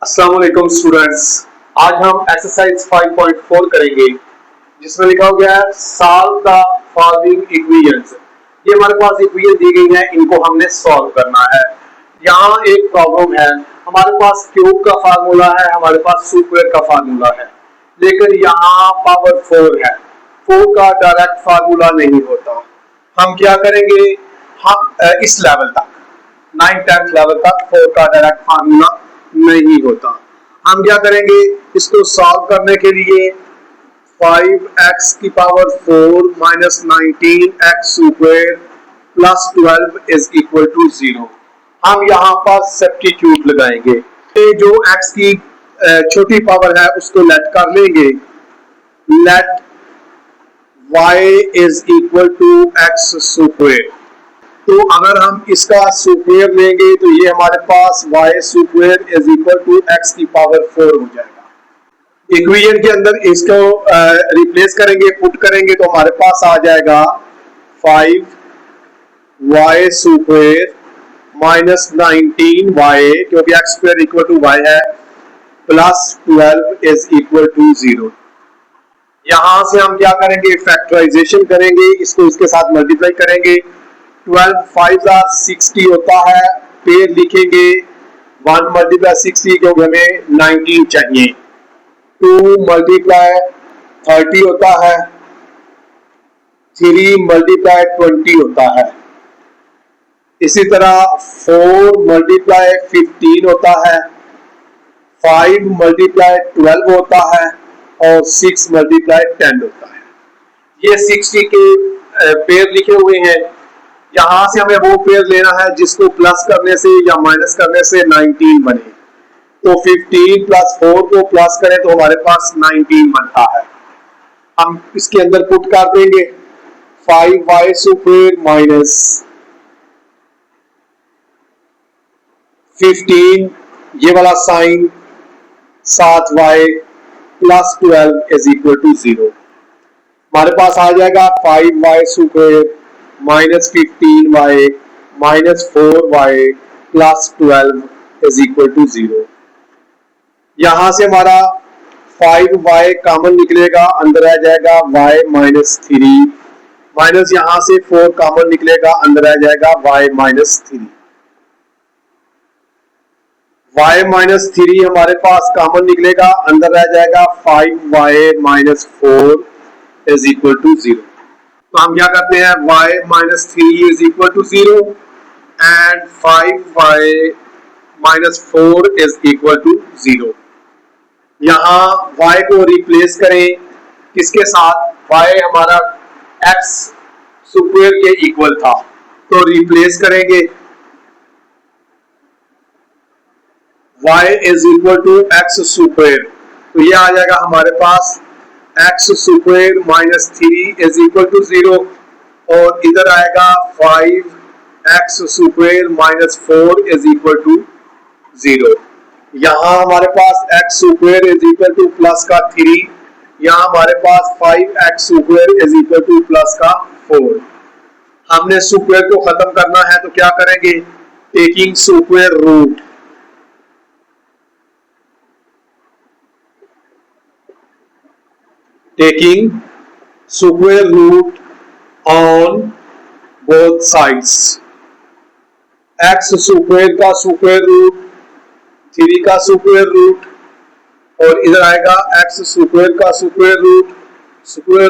अस्सलाम वालेकुम स्टूडेंट्स। आज हम एक्सरसाइज 5.4 करेंगे जिसमें लिखा हो गया है सॉल्व द फॉलोइंग इक्वेशंस। ये हमारे पास इक्वेशन दी गई है, इनको हमने सॉल्व करना है। यहाँ एक प्रॉब्लम है, हमारे पास क्यूब का फार्मूला है, हमारे पास स्क्वायर का फार्मूला है, लेकिन यहाँ पावर 4 है। 4 का डायरेक्ट फार्मूला नहीं होता। हम क्या करेंगे, हम इस लेवल तक 9th-10th लेवल तक 4 का डायरेक्ट फार्मूला नहीं होता। हम क्या करेंगे, इसको सॉल्व करने के लिए 5x की power 4 minus 19x square plus 12 is equal to 0। हम यहाँ पर सब्स्टिट्यूट लगाएंगे। ये जो x की छोटी पावर है उसको लेट कर लेंगे। Let y is equal to x square. तो अगर हम इसका स्क्वायर लेंगे तो ये हमारे पास y square is equal to x की पावर 4 हो जाएगा। इक्वेशन के अंदर इसको रिप्लेस करेंगे, पुट करेंगे तो हमारे पास आ जाएगा 5y स्क्वायर माइनस 19y, क्योंकि x square equal to y है, प्लस 12 इज इक्वल टू 0। यहां से हम क्या करेंगे, फैक्टराइजेशन करेंगे, इसको इसके साथ मल्टीप्लाई करेंगे। 12 5 60 होता है, पेड़ लिखेंगे 1 मल्टीप्लाई 60 क्योंकि हमें 19 चाहिए। 2 मल्टीप्लाई 30 होता है, 3 मल्टीप्लाई 20 होता है, इसी तरह 4 मल्टीप्लाई 15 होता है, 5 मल्टीप्लाई 12 होता है और 6 मल्टीप्लाई 10 होता है। ये 60 के पेड़ लिखे हुए हैं। यहां से हमें वो पेयर लेना है जिसको प्लस करने से या माइनस करने से 19 बने। तो 15 प्लस 4 को प्लस करें तो हमारे पास 19 बनता है। हम इसके अंदर पुट कर देंगे 5y स्क्वायर माइनस 15, ये वाला sign 7y plus 12 is equal to 0। हमारे पास आ जाएगा 5y square minus 15y minus 4y plus 12 is equal to 0। यहां से हमारा 5y कॉमन निकलेगा, अंदर आ जाएगा y माइनस 3, माइनस यहां से 4 कॉमन निकलेगा, अंदर आ जाएगा y माइनस 3। y माइनस 3 हमारे पास कॉमन निकलेगा, अंदर आ जाएगा 5y minus 4 is equal to 0। तो हम क्या करते हैं, y minus 3 is equal to 0 and 5y minus 4 is equal to 0। यहां y को रिप्लेस करें किसके साथ, y हमारा x स्क्वायर के इक्वल था, तो रिप्लेस करेंगे y is equal to x square. तो ये आ जाएगा हमारे पास x square minus 3 is equal to 0 और इधर आएगा 5x square minus 4 is equal to 0। यहां हमारे पास x square is equal to plus का 3, यहां हमारे पास 5x square is equal to plus का 4। हमने स्क्वायर को खत्म करना है तो क्या करेंगे, taking square root, taking square root on both sides। x square का स्क्वायर रूट, 3 का स्क्वायर रूट और इधर आएगा x स्क्वायर का square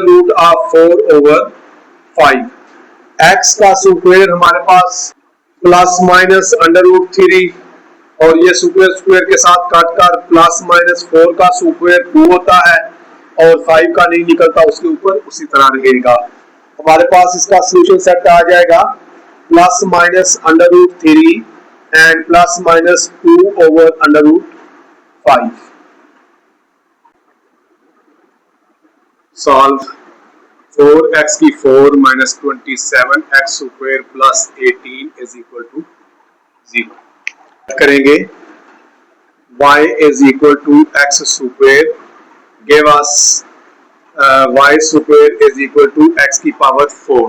root of 4 over 5। x का स्क्वायर हमारे पास प्लस माइनस अंडर रूट 3 और ये स्क्वायर स्क्वायर के साथ काटकर प्लस माइनस 4 का स्क्वायर 2 होता है और 5 का नहीं निकलता, उसके ऊपर उसी तरह रहेगा। हमारे पास इसका सॉल्यूशन सेट आ जाएगा plus minus under root 3 and plus minus 2 over under root 5। Solve 4x की 4 minus 27x square plus 18 is equal to 0 करेंगे। y is equal to x square give us y square is equal to x की power 4।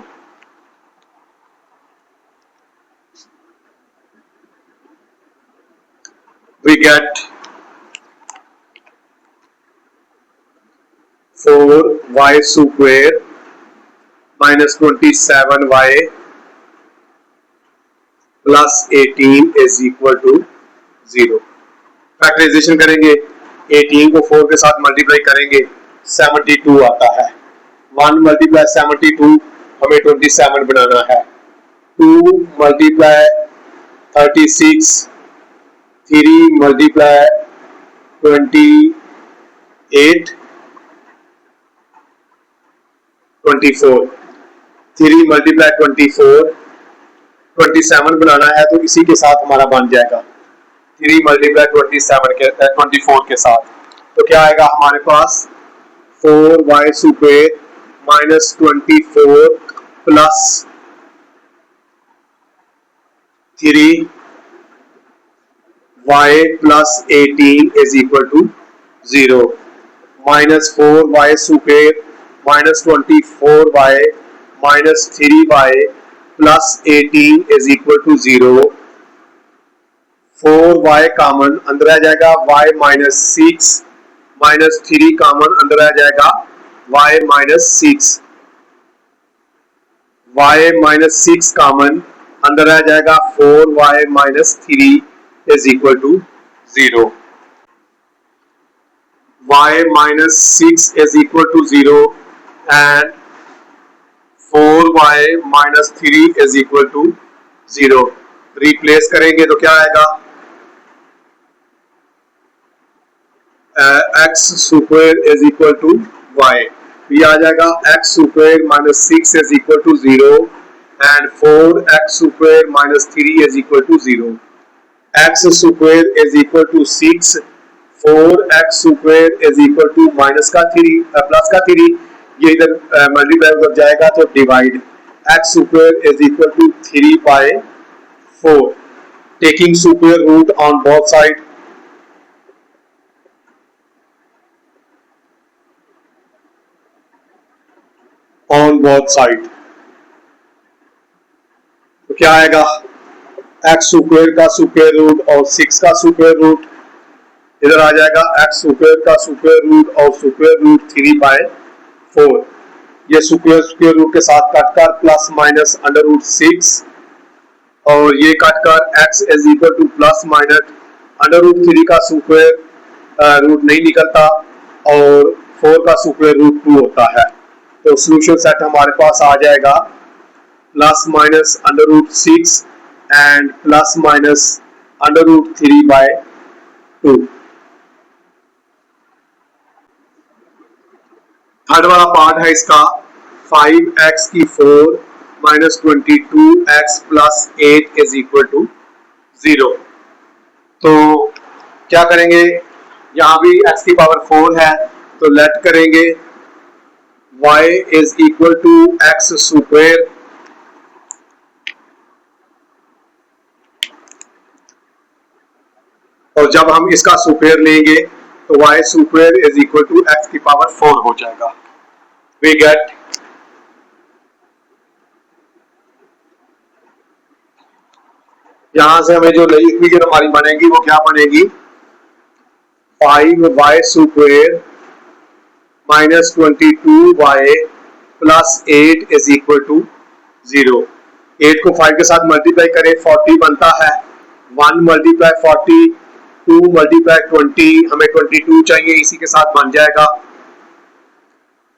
we get 4y square minus 27y plus 18 is equal to 0। Factorization करेंगे, 18 को 4 के साथ multiply करेंगे 72 आता है। 1 multiply 72 हमें 27 बनाना है। 2 मल्टीप्लाई 36, 3 मल्टीप्लाई 28, 24, 3 मल्टीप्लाई 24, 27 बनाना है तो इसी के साथ हमारा बन जाएगा 3 मल्टीप्लाई 24 के साथ। तो क्या आएगा हमारे पास 4y square minus 24 plus 3y plus 18 is equal to 0। Minus 4y square minus 24y minus 3y plus 18 is equal to 0। 4y common अंदर आ जाएगा, y माइनस 6 माइनस 3 कॉमन अंदर आ जाएगा, y minus 6, y minus 6 common अंदर आ जाएगा, 4y minus 3 is equal to 0। y minus 6 is equal to 0 and 4y minus 3 is equal to 0। Replace करेंगे तो क्या आएगा, x square is equal to y। ये आ जाएगा x square minus 6 is equal to 0 and 4x square minus 3 is equal to 0। x square is equal to 6, 4x square is equal to minus का 3 plus का 3, ये इधर multiply उधर जाएगा तो divide, x square is equal to 3/4 taking square root on both side. On both side तो क्या आएगा, x स्क्वायर का स्क्वायर रूट और 6 का स्क्वायर रूट इधर आ जाएगा, x स्क्वायर का स्क्वायर रूट और स्क्वायर रूट 3/4। ये स्क्वायर रूट के साथ कटकर प्लस माइनस अंडर रूट 6 और ये कटकर x is equal to plus minus under root 3 का स्क्वायर रूट नहीं निकलता और 4 का स्क्वायर रूट 2 होता है। तो सॉल्यूशन सेट हमारे पास आ जाएगा plus minus under root 6 and plus minus under root 3/2। Third वाला पार्ट है इसका 5x की 4 minus 22x plus 8 is equal to 0। तो क्या करेंगे, यहां भी x की पावर 4 है तो लेट करेंगे y is equal to x square और जब हम इसका स्क्वायर लेंगे तो y square is equal to x की पावर 4 हो जाएगा। वी गेट यहां से हमें जो नई इक्वेशन हमारी बनेगी वो क्या बनेगी, 5y square minus 22y plus 8 is equal to 0। 8 को 5 के साथ मल्टीप्लाई करें 40 बनता है, 1 मल्टीप्लाई 40, 2 मल्टीप्लाई 20, हमें 22 चाहिए, इसी के साथ बन जाएगा।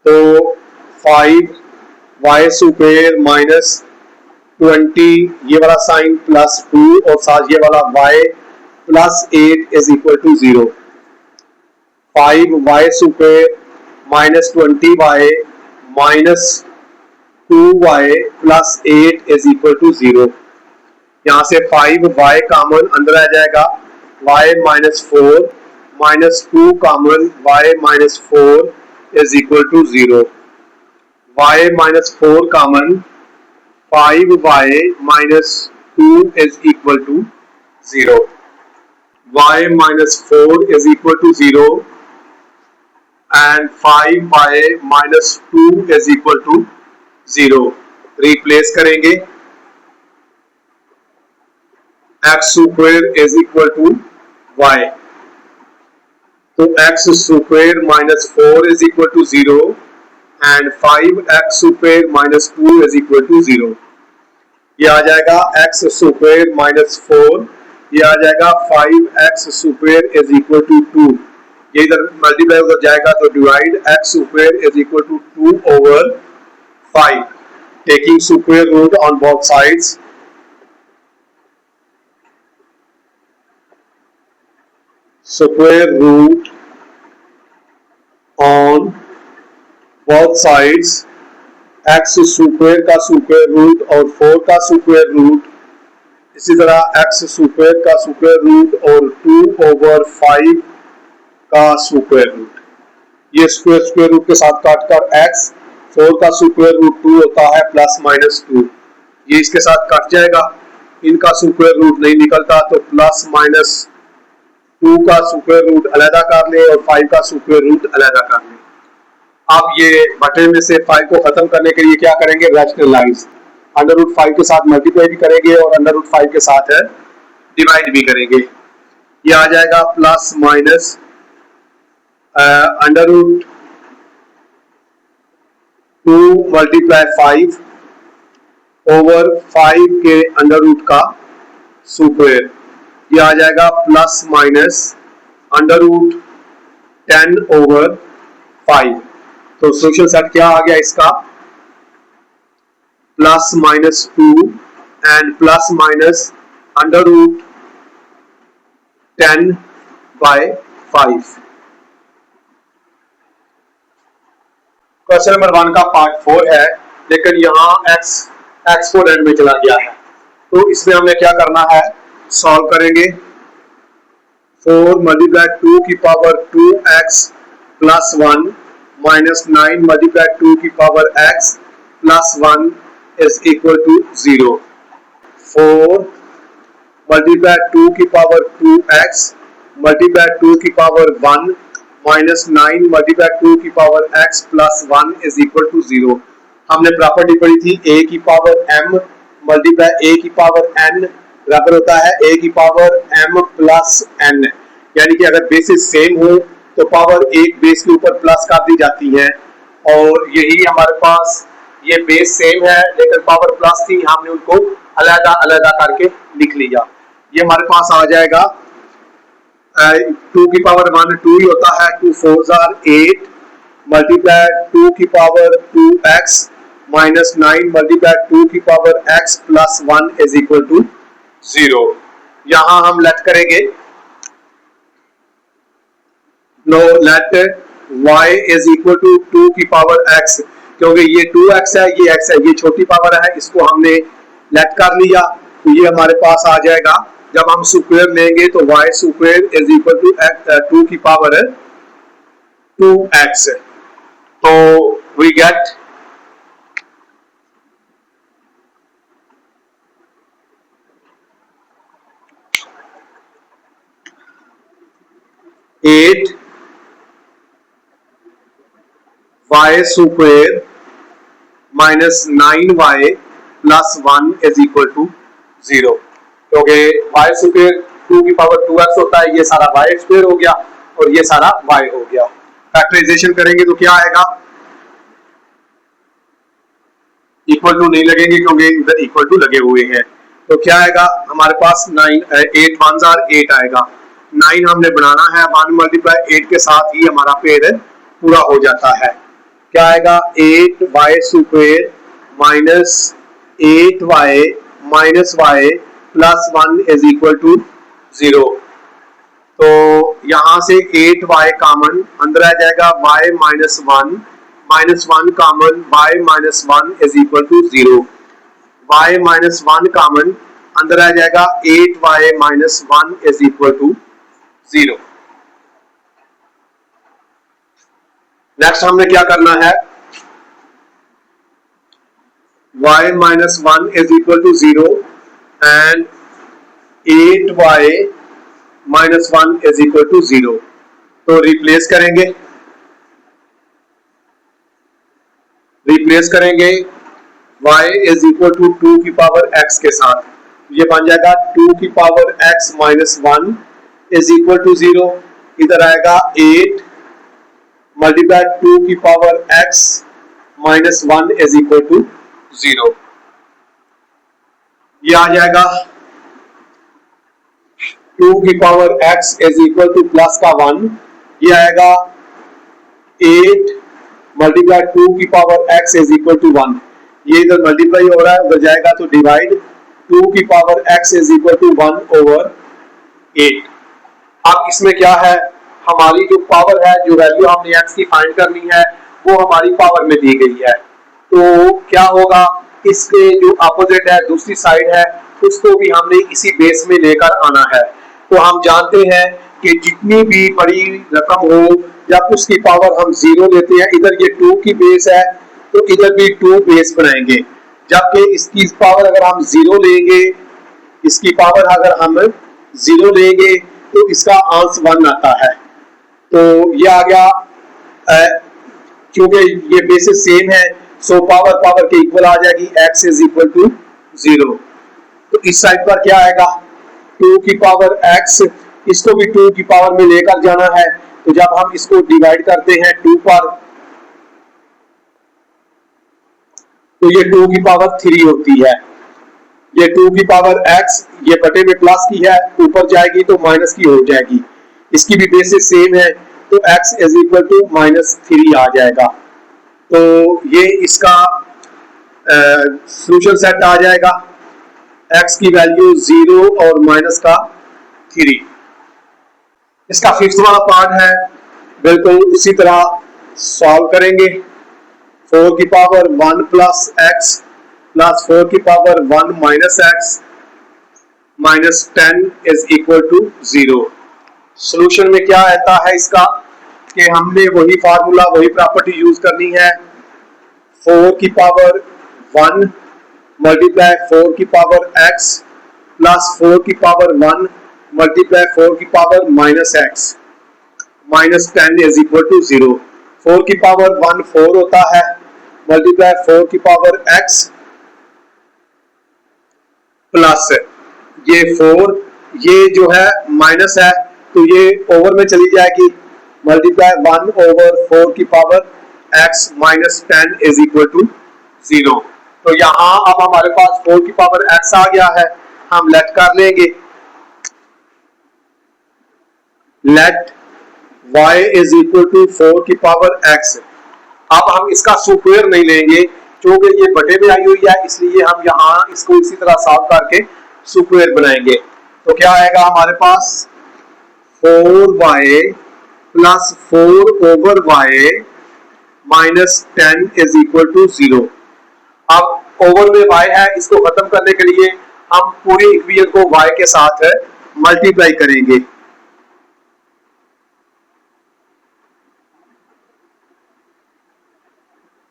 तो 5y स्क्वायर माइनस 20 ये वाला साइन प्लस 2 और साथ ये वाला y plus 8 is equal to 0। 5y square minus 20y minus 2y plus 8 is equal to 0। यहां से 5y कॉमन अंदर आ जाएगा, y minus 4 minus 2 common y minus 4 is equal to 0। y minus 4 common 5y minus 2 is equal to 0। y minus 4 is equal to 0 and 5y minus 2 is equal to 0। Replace करेंगे, x square is equal to y तो x square minus 4 is equal to 0 and 5x square minus 2 is equal to 0। ये आ जाएगा x square minus 4, ये आ जाएगा 5x square is equal to 2। ये इधर मल्टीप्लाई हो जाएगा तो divide x square is equal to 2 over 5, taking square root on both sides. Square root on both sides, x square का स्क्वायर रूट और 4 का स्क्वायर रूट, इसी तरह x स्क्वायर का स्क्वायर रूट और 2 ओवर 5 का स्क्वायर रूट। ये square square root के साथ काटकर x, 4 का स्क्वायर रूट 2 होता है प्लस माइनस 2, ये इसके साथ कट जाएगा, इनका स्क्वायर रूट नहीं निकलता तो प्लस माइनस 2 का स्क्वायर रूट अलग कर ले और 5 का स्क्वायर रूट अलग कर ले। अब ये बटे में से 5 को खत्म करने के लिए क्या करेंगे, रैशनलाइज, अंडर रूट 5 के साथ मल्टीप्लाई भी करेंगे और अंडर रूट 5 के साथ डिवाइड भी करेंगे। ये आ जाएगा plus minus under root 2 multiply 5 over 5 के अंडर रूट का स्क्वायर, ये आ जाएगा plus minus under root 10 over 5। तो सोल्यूशन सेट क्या आ गया इसका, plus minus 2 and plus minus under root 10 by 5। Question number 1 का पार्ट 4 है, लेकिन यहाँ x को एंड में चला गया है, तो इसमें हमें क्या करना है, सॉल्व करेंगे। 4 मल्टीप्लाई 2 की power 2x plus 1 minus 9 multiply 2 की power x plus 1 is equal to 0। 4 multiply 2 की पावर 2x मल्टीप्लाई 2 की पावर 1 माइनस 9 मल्टीप्लाई 2 की power x plus 1 is equal to 0। हमने प्रॉपर्टी पढ़ी थी a की पावर m मल्टीप्लाई a की पावर n बराबर होता है a की पावर m प्लस n, यानी कि अगर बेसिस सेम हो तो पावर एक बेस के ऊपर प्लस कर दी जाती है, और यही हमारे पास ये बेस सेम है लेकिन पावर प्लस थी, हमने उनको अलग अलग करके लिख लिया। ये हमारे पास आ जाएगा 2 की पावर 1 2 ही होता है, 2 4 आर 8 मल्टीप्लाई 2 की पावर 2x माइनस 9 मल्टीप्लाई 2 की power x plus 1 is equal to 0। यहां हम लेट करेंगे, no let y is equal to 2 की पावर x, क्योंकि ये 2x है ये x है, ये छोटी पावर है, इसको हमने लेट कर लिया, तो ये हमारे पास आ जाएगा। जब हम स्क्वायर लेंगे तो y square is equal to 2 की पावर 2x, तो we get eight y square minus 9y plus 1 is equal to 0, क्योंकि y स्क्वायर 2 की पावर 2x होता है, ये सारा y स्क्वायर हो गया और ये सारा y हो गया। फैक्टराइजेशन करेंगे तो क्या आएगा, इक्वल टू नहीं लगेंगे क्योंकि इधर इक्वल टू लगे हुए हैं, तो क्या आएगा हमारे पास 8 1 आर 8 आएगा। 9 हमने बनाना है, 1 मल्टीप्लाई 8 के साथ ही हमारा पेड़ पूरा हो जाता है। क्या आएगा 8y square minus 8y minus y plus 1 is equal to 0। तो यहां से 8y कॉमन अंदर आ जाएगा, y minus 1 common, y minus 1 is equal to 0। y minus 1 common अंदर आ जाएगा, 8y minus 1 is equal to 0। Next हमने क्या करना है, y minus 1 is equal to 0 and 8y minus 1 is equal to 0, तो रिप्लेस करेंगे y इज इक्वल टू 2 की पावर x के साथ, ये बन जाएगा 2 की power x minus 1 is equal to 0 इधर आएगा 8 मल्टीप्लाई 2 की power x minus 1 is equal to 0। ये आ जाएगा 2 की power x is equal to plus का 1। ये आएगा 8 मल्टीप्लाई 2 की power x is equal to 1। ये इधर मल्टीप्लाई हो रहा है, उधर जाएगा तो डिवाइड 2 की power x is equal to 1 over 8। अब इसमें क्या है, हमारी जो पावर है, जो वैल्यू हमने x की फाइंड करनी है वो हमारी पावर में दी गई है। तो क्या होगा, इसके जो अपोजिट है, दूसरी साइड है, उसको भी हमने इसी बेस में लेकर आना है। तो हम जानते हैं कि जितनी भी बड़ी रकम हो या उसकी पावर हम 0 लेते हैं, इधर ये 2 की बेस है तो इधर भी 2 बेस बनाएंगे, जबकि इसकी पावर अगर हम 0 लेंगे, इसकी पावर अगर हम 0 लेंगे तो इसका आंसर 1 आता है। तो ये आ गया, क्योंकि ये बेसिस सेम है सो पावर पावर के इक्वल आ जाएगी, x इज इक्वल टू 0। तो इस साइड पर क्या आएगा, 2 की पावर x, इसको भी 2 की पावर में लेकर जाना है। तो जब हम इसको डिवाइड करते हैं 2 पर, तो ये 2 की पावर 3 होती है। ये 2 की पावर x ये बटे में प्लस की है, ऊपर जाएगी तो माइनस की हो जाएगी। इसकी भी बेसिस सेम है तो x इज इक्वल टू -3 आ जाएगा। तो ये इसका सॉल्यूशन सेट आ जाएगा, x की वैल्यू 0 और माइनस का 3। इसका फिफ्थ वाला पार्ट है, बिल्कुल इसी तरह सॉल्व करेंगे। 4 की पावर 1 प्लस x प्लस 4 की power 1 minus x minus 10 is equal to 0। Solution में क्या आता है इसका, कि हमने वही फार्मूला, वही प्रॉपर्टी यूज करनी है। 4 की पावर 1 मल्टीप्लाई 4 की पावर x प्लस 4 की पावर 1 मल्टीप्लाई 4 की power minus x minus 10 is equal to 0। 4 की पावर 1 4 होता है, मल्टीप्लाई 4 की पावर x प्लस ये 4, ये जो है माइनस है तो ये ओवर में चली जाएगी, मल्टीप्लाई 1 ओवर 4 की power x minus 10 is equal to 0। तो यहां अब हमारे पास 4 की पावर x आ गया है, हम लेट कर लेंगे, let y is equal to 4 की पावर x। अब हम इसका स्क्वायर नहीं लेंगे क्योंकि ये बटे में आई हुई है, इसलिए हम यहाँ इसको इसी तरह सॉल्व करके स्क्वायर बनाएंगे। तो क्या आएगा हमारे पास, 4y plus 4 over y minus 10 is equal to 0। अब ओवर में y है, इसको खत्म करने के लिए हम पूरी इक्वेशन को y के साथ मल्टीप्लाई करेंगे।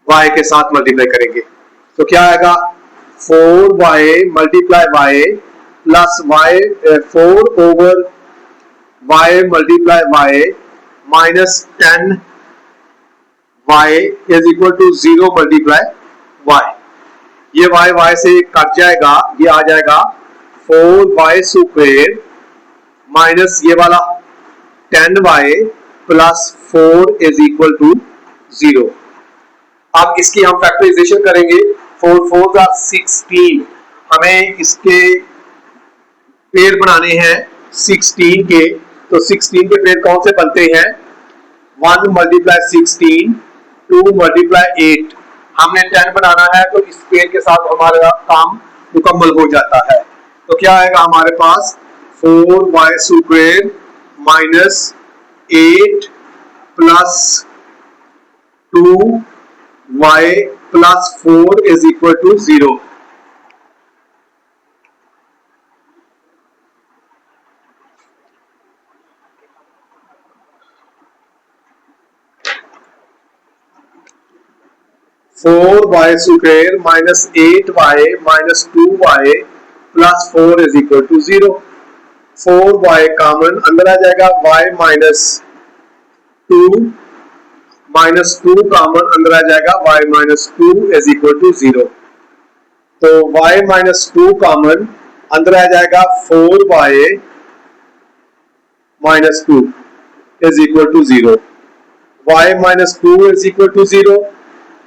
y के साथ मल्टीप्लाई करेंगे तो क्या आएगा, 4y multiply y plus y 4 over y multiply y minus 10 y is equal to 0 multiply y। ये y से कट जाएगा, ये आ जाएगा 4y स्क्वायर माइनस ये वाला 10y plus 4 is equal to 0। अब इसकी हम फैक्टराइजेशन करेंगे, 4 4 16, हमें इसके पेड़ बनाने हैं 16 के। तो 16 के पेड़ कौन से बनते हैं, 1 मल्टीप्लाई 16, 2 मल्टीप्लाई 8। हमने 10 बनाना है तो इस पेड़ के साथ हमारा काम मुकम्मल हो जाता है। तो क्या आएगा हमारे पास, 4y square minus 8 plus 2y plus 4 is equal to 0। Four y square minus 8y minus 2y plus 4 is equal to 0। 4y common अंदर आ जाएगा, y माइनस 2 माइनस 2 कॉमन अंदर आ जाएगा, y minus 2 is equal to 0। तो y minus 2 common अंदर आ जाएगा, 4y minus 2 is equal to 0. Y minus 2 is equal to 0.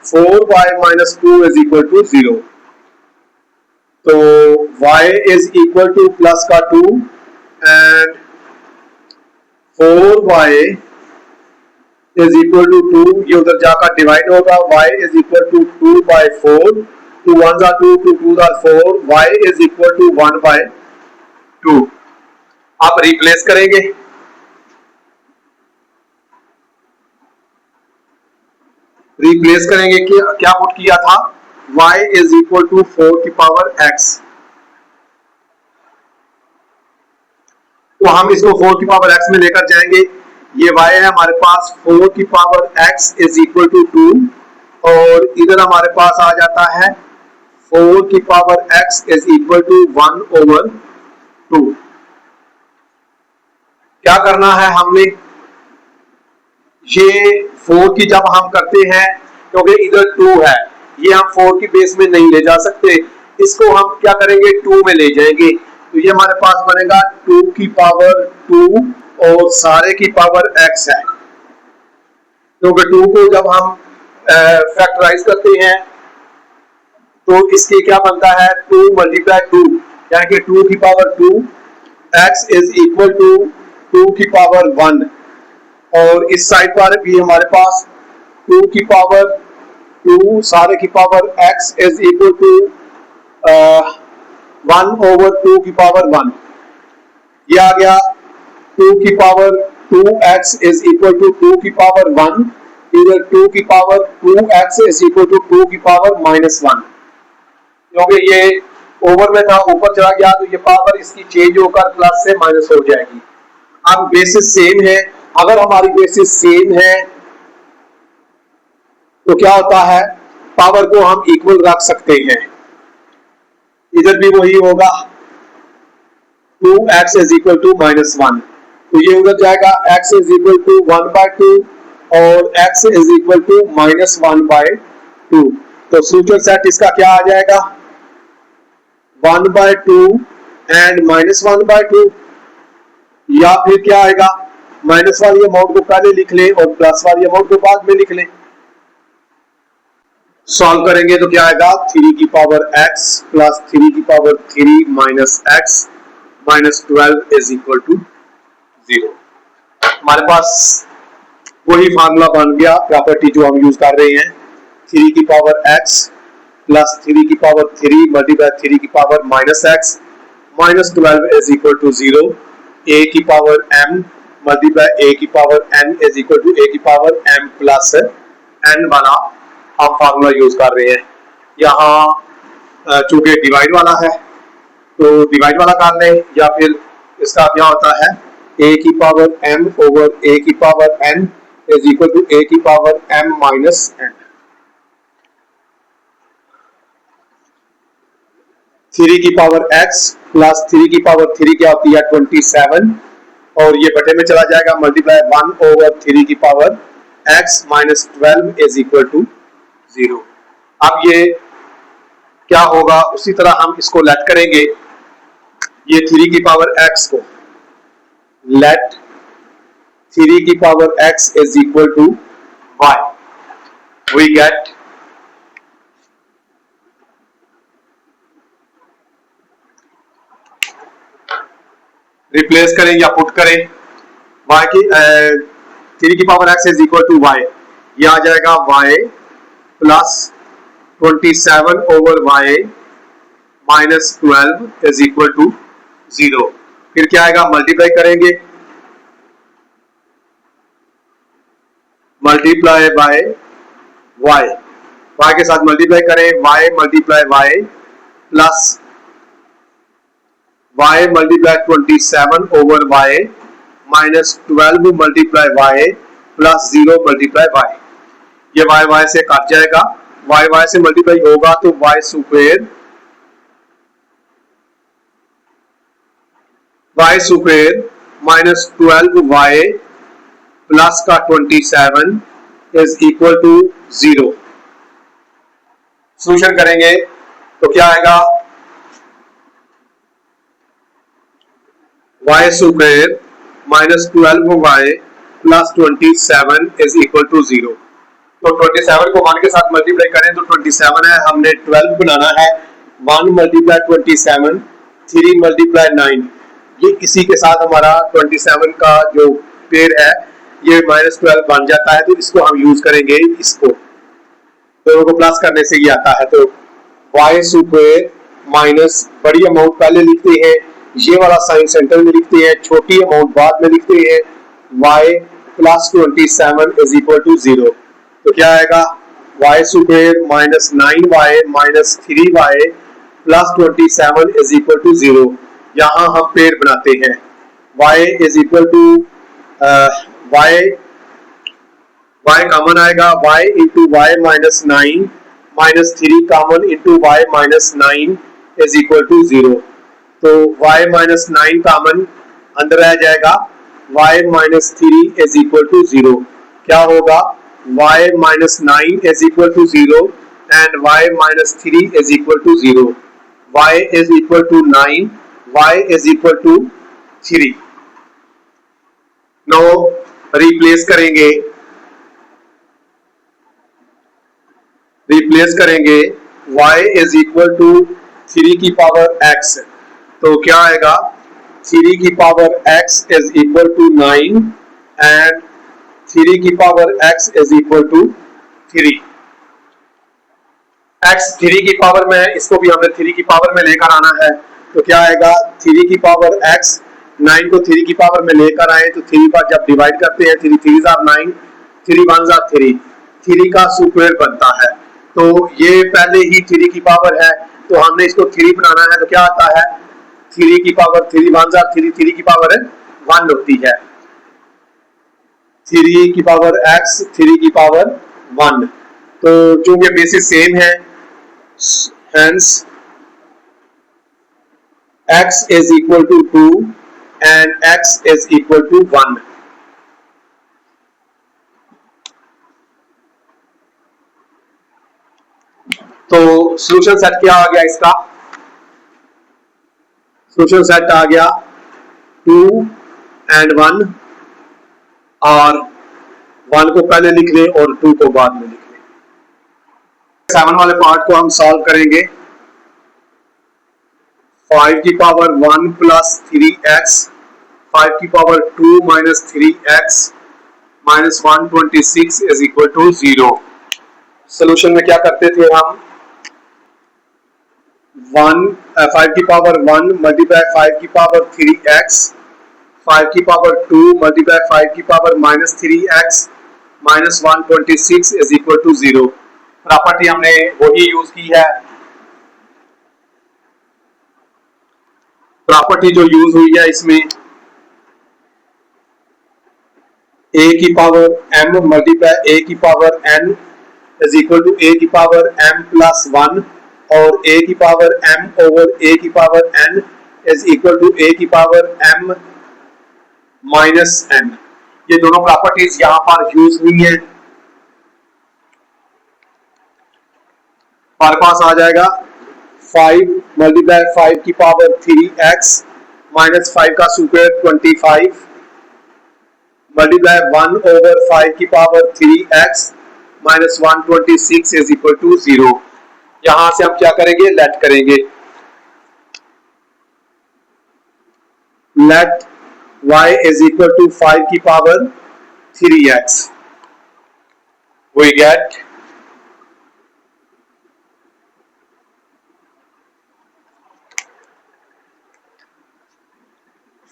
4y minus 2 is equal to 0. तो y is equal to plus का 2 and 4y is equal to 2. ये उधर जाकर divide होगा. y is equal to 2 by 4. 2 1s are 2, 2 2s are 4. y is equal to 1 by 2. आप replace करेंगे. Replace करेंगे कि क्या पुट किया था. y is equal to 4 की पावर x. तो हम इसको 4 की पावर x में लेकर जाएंगे. ये y है हमारे पास 4 की power x is equal to 2 और इधर हमारे पास आ जाता है 4 की power x is equal to 1 over 2. क्या करना है हमने. ये 4 की जब हम करते हैं क्योंकि इधर 2 है, ये हम 4 की बेस में नहीं ले जा सकते. इसको हम क्या करेंगे 2 में ले जाएंगे. तो ये हमारे पास बनेगा 2 की पावर 2 और सारे की पावर x है. क्योंकि 2 को जब हम फैक्टराइज करते हैं तो इसके क्या बनता है 2 मल्टीप्लाई 2 यानी कि 2 की power 2 x is equal to 2 की पावर 1 और इस साइड पर भी हमारे पास 2 की पावर 2 सारे की power x is equal to 1 over 2 की पावर 1. ये आ गया 2 की power 2x is equal to 2 की पावर 1. इधर 2 की power 2x is equal to 2 की पावर -1. क्योंकि ये ओवर में था ऊपर चला गया तो ये पावर इसकी चेंज होकर प्लस से माइनस हो जाएगी. अब बेसिस सेम है. अगर हमारी बेसिस सेम है तो क्या होता है पावर को हम इक्वल रख सकते हैं. इधर भी वही होगा 2x इज इक्वल टू -1. तो ये उधर जाएगा x इज इक्वल टू 1/2 और x इज इक्वल टू -1/2. तो फ्यूचर सेट इसका क्या आ जाएगा 1/2 एंड -1/2 या फिर क्या आएगा माइनस वाली अमाउंट को पहले लिख लें और प्लस वाली अमाउंट को बाद में लिख लें. सॉल्व करेंगे तो क्या आएगा 3 की पावर x प्लस 3 की power 3 minus x minus 12 is equal to 0. हमारे पास वही फार्मूला बन गया प्रॉपर्टी जो हम यूज कर रहे हैं. 3 की पावर x प्लस 3 की पावर 3 मल्टीप्लाई 3 की power minus x minus 12 is equal to 0. a की पावर m मल्टीप्लाई a की power n is equal to a की पावर m प्लस n वाला आप फार्मूला यूज कर रहे हैं. यहाँ चूंकि डिवाइड वाला है तो डिवाइड वाला कर लें या फिर इसका क्या होता है a की पावर m ओवर a की power n is equal to a की पावर m माइनस n. 3 की पावर x प्लस 3 की पावर 3 क्या होती है 27 और ये बटे में चला जाएगा मल्टीप्लाई 1 ओवर 3 की power x minus 12 is equal to 0. अब ये क्या होगा उसी तरह हम इसको लेट करेंगे. ये 3 की पावर x को लेट 3 की power x is equal to y. We get replace करें या पुट करें y की 3 की power x is equal to y. ये आ जाएगा y plus 27 over y minus 12 is equal to 0. फिर क्या आएगा मल्टीप्लाई करेंगे मल्टीप्लाई बाय y के साथ मल्टीप्लाई करें y multiply y plus y multiply 27 over y minus 12 multiply y plus 0 multiply y. ये y से कट जाएगा. y से मल्टीप्लाई होगा तो y square minus 12y plus का 27 इज इक्वल टू 0. सॉल्यूशन करेंगे तो क्या आएगा y square minus 12y plus 27 is equal to 0। तो 27 को 1 के साथ मल्टीप्लाई करें तो 27 है, हमने 12 बनाना है। 1 मल्टीप्लाई 27, 3 मल्टीप्लाई 9, ये इसी के साथ हमारा 27 का जो पेड़ है ये -12 बन जाता है। तो इसको हम यूज करेंगे, इसको दोनों को प्लस करने से ये आता है। तो वाई स्क्वायर माइनस बड़ी अमाउंट पहले लिखते हैं, ये वाला साइन सेंटर में लिखते हैं, छोटी अमाउंट बाद में लिखते हैं। Y plus 27 is equal to 0। तो क्या आएगा, y square minus 9y minus 3y plus 27 is equal to 0। यहाँ हम पेड़ बनाते हैं, y is equal to y common आएगा, y into y minus 9 minus 3 common into y minus 9 is equal to 0। तो y minus 9 common अंदर आ जाएगा, y minus 3 is equal to 0। क्या होगा, y minus 9 is equal to 0 and y minus 3 is equal to 0। y is equal to 9, y is equal to 3। No replace करेंगे, y is equal to 3 की power x। तो क्या आएगा, 3 की power x is equal to 9 and 3 की power x is equal to 3। x 3 की power में, इसको भी हमने 3 की पावर में लेकर आना है। तो क्या आएगा, 3 की पावर x, 9 को 3 की पावर में लेकर आए तो 3 पर जब डिवाइड करते हैं 3 3 9, 3 1 3, 3 का स्क्वायर बनता है। तो ये पहले ही 3 की पावर है, तो हमने इसको 3 बनाना है। तो क्या आता है, 3 की पावर 3 1 3, 3 की पावर 1 होती है, 3 की पावर x 3 की पावर 1। तो चूंकि बेसिस सेम है, hence x is equal to 2 and x is equal to 1। तो सॉल्यूशन सेट क्या आ गया इसका, सॉल्यूशन सेट आ गया 2 and 1, और 1 को पहले लिख लें और 2 को बाद में लिख लें। 7 वाले पार्ट को हम सॉल्व करेंगे। 5 की पावर 1 प्लस 3x, 5 की power 2 minus 3x minus 126 is equal to 0। Solution में क्या करते थे हम, 5 की पावर 1 मल्टीप्लाई 5 की पावर 3x, 5 की पावर 2 मल्टीप्लाई 5 की power minus 3x minus 126 is equal to 0। Property हमने वही यूज की है, प्रॉपर्टी जो यूज हुई है इसमें a की पावर m मल्टीप्लाई a की power n is equal to a की पावर m प्लस 1 और a की पावर m ओवर a की power n is equal to a की पावर m माइनस n। ये दोनों प्रॉपर्टीज यहां पर यूज हुई है। हमारे पास आ जाएगा 5 मल्टीप्लाई 5 की पावर 3x माइनस 5 का स्क्वायर 25 मल्टीप्लाई 1 ओवर 5 की power 3x minus 126 is equal to 0। यहां से हम क्या करेंगे, लेट करेंगे, let y is equal to 5 की power 3x, we get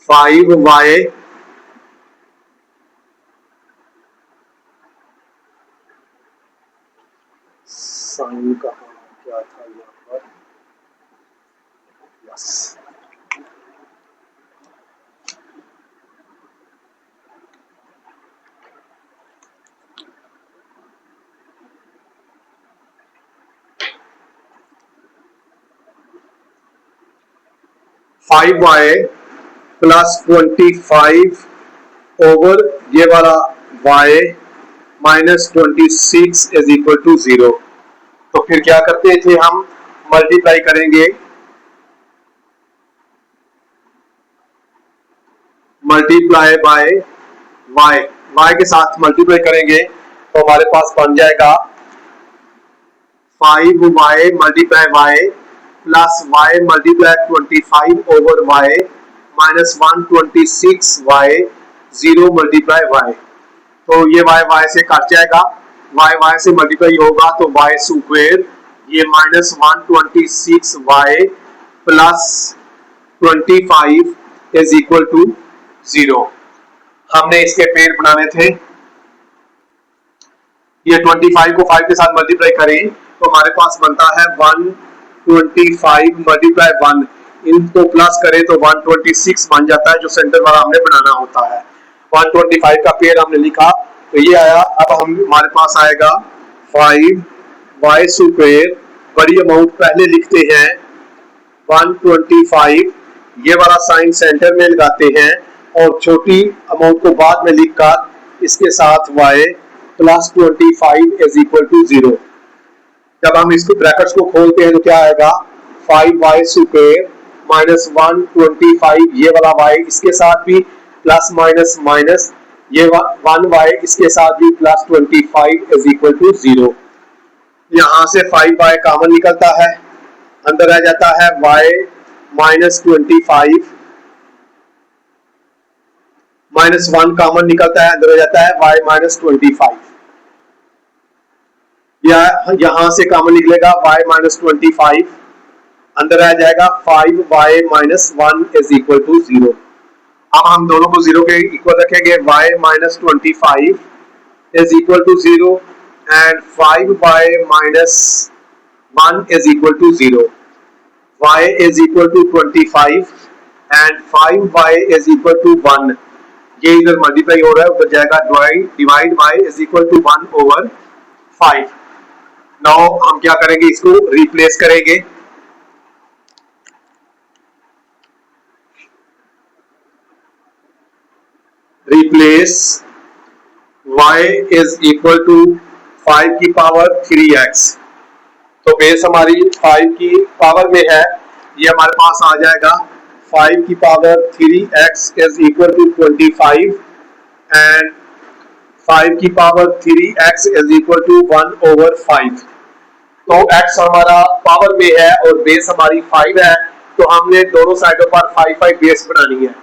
5y sign का क्या था यहाँ पर, यस 5y प्लस 25 ओवर ये वाला y minus 26 is equal to 0। तो फिर क्या करते थे हम, मल्टीप्लाई करेंगे, मल्टीप्लाई बाय y, y के साथ मल्टीप्लाई करेंगे तो हमारे पास बन जाएगा 5y multiply y plus y multiply 25 over y minus 126y 0 multiply y। तो ये y से कट जाएगा, y से मल्टीप्लाई होगा तो y स्क्वायर, ये minus 126y plus 25 is equal to 0। हमने इसके पेड़ बनाने थे, ये 25 को 5 के साथ मल्टीप्लाई करें तो हमारे पास बनता है 125 मल्टीप्लाई 1, इनको प्लस करें तो 126 बन जाता है, जो सेंटर वाला हमने बनाना होता है। 125 का पेड़ हमने लिखा तो ये आया। अब हम हमारे पास आएगा 5y स्क्वायर, बड़ी अमाउंट पहले लिखते हैं 125, ये वाला साइन सेंटर में लगाते हैं और छोटी अमाउंट को बाद में लिखकर इसके साथ y plus 25 is equal to 0। जब हम इसको ब्रैकेट्स को खोलते हैं तो क्या आएगा 5y स्क्वायर माइनस 125, ये वाला y इसके साथ भी प्लस माइनस माइनस, ये 1y इसके साथ भी प्लस 25 इज इक्वल टू 0। यहाँ से 5y कॉमन निकलता है, अंदर आ जाता है y माइनस 25, माइनस 1 कॉमन निकलता है, अंदर आ जाता है y माइनस 25। यहां से कॉमन निकलेगा y माइनस 25, अंदर आ जाएगा 5y minus 1 is equal to 0। अब हम दोनों को 0 के इक्वल रखेंगे, y minus 25 is equal to 0 and 5y minus 1 is equal to 0। y is equal to 25 and 5y is equal to 1। ये इधर मल्टीप्लाई हो रहा है, उधर जाएगा divide y is equal to 1 over 5। Now हम क्या करेंगे, इसको रिप्लेस करेंगे। Replace y is equal to 5 की पावर 3x, तो बेस हमारी 5 की पावर में है, ये हमारे पास आ जाएगा 5 की power 3x is equal to 25 and 5 की power 3x is equal to 1 over 5। तो x हमारा पावर में है और बेस हमारी 5 है, तो हमने दोनों साइडों पर 5 बेस बनानी है।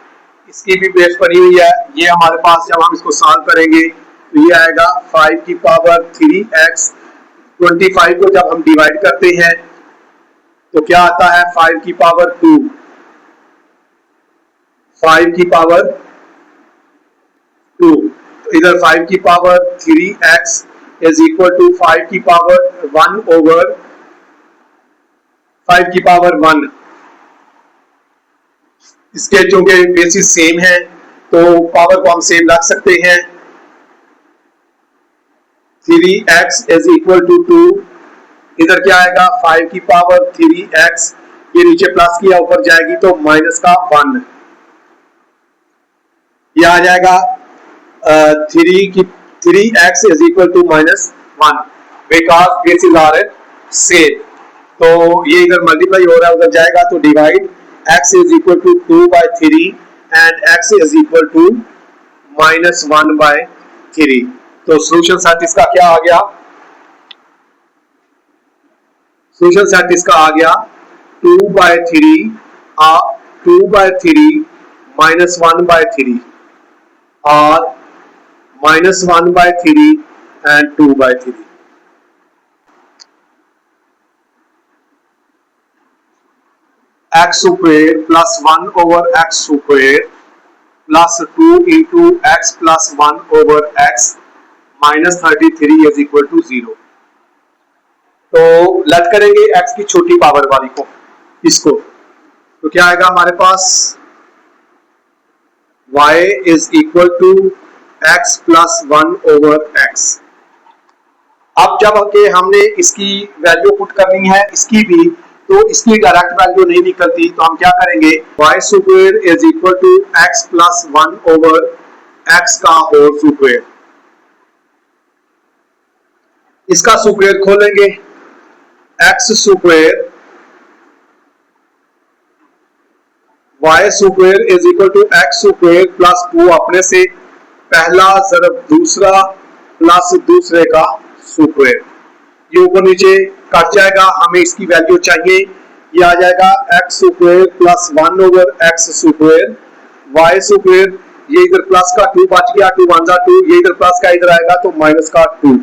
इसकी भी बेस बनी हुई है, ये हमारे पास जब हम इसको सॉल्व करेंगे तो ये आएगा 5 की पावर 3x, 25 को जब हम डिवाइड करते हैं तो क्या आता है 5 की पावर 2, 5 की पावर 2, तो इधर 5 की power 3x is equal to 5 की पावर 1 ओवर 5 की पावर 1। इसके चूंकि बेसिस सेम है तो पावर को हम सेम रख सकते हैं। 3x इज इक्वल टू 2, इधर क्या आएगा 5 की पावर 3x, ये नीचे प्लस किया ऊपर जाएगी तो माइनस का 1, ये आ जाएगा 3x is equal to minus 1 because basis are same. तो ये इधर मल्टीप्लाई हो रहा है, उधर जाएगा तो divide x is equal to 2/3 and x is equal to minus 1/3। तो सोल्यूशन सेट इसका क्या आ गया, सोल्यूशन सेट इसका आ गया 2/3 माइनस 1/3 और minus 1/3 and 2/3। x square plus 1 over x square plus 2 into x plus 1 over x minus 33 is equal to 0। तो let करेंगे x की छोटी पावर वाली को, इसको, तो क्या आएगा हमारे पास y is equal to x plus 1 over x। अब जब हमने इसकी वैल्यू पुट करनी है इसकी भी, तो इसकी डायरेक्ट वैल्यू नहीं निकलती, तो हम क्या करेंगे y square is equal to x plus 1 over x का होल स्क्वायर। इसका स्क्वायर खोलेंगे, x square y square is equal to x square plus 2 अपने से पहला ज़रब दूसरा प्लस दूसरे का स्क्वायर, ये ऊपर नीचे कट जाएगा, हमें इसकी वैल्यू चाहिए, ये आ जाएगा x square plus 1 over x square y square, ये इधर प्लस का 2 बच गया, 2 1 2, ये इधर प्लस का इधर आएगा तो माइनस का 2।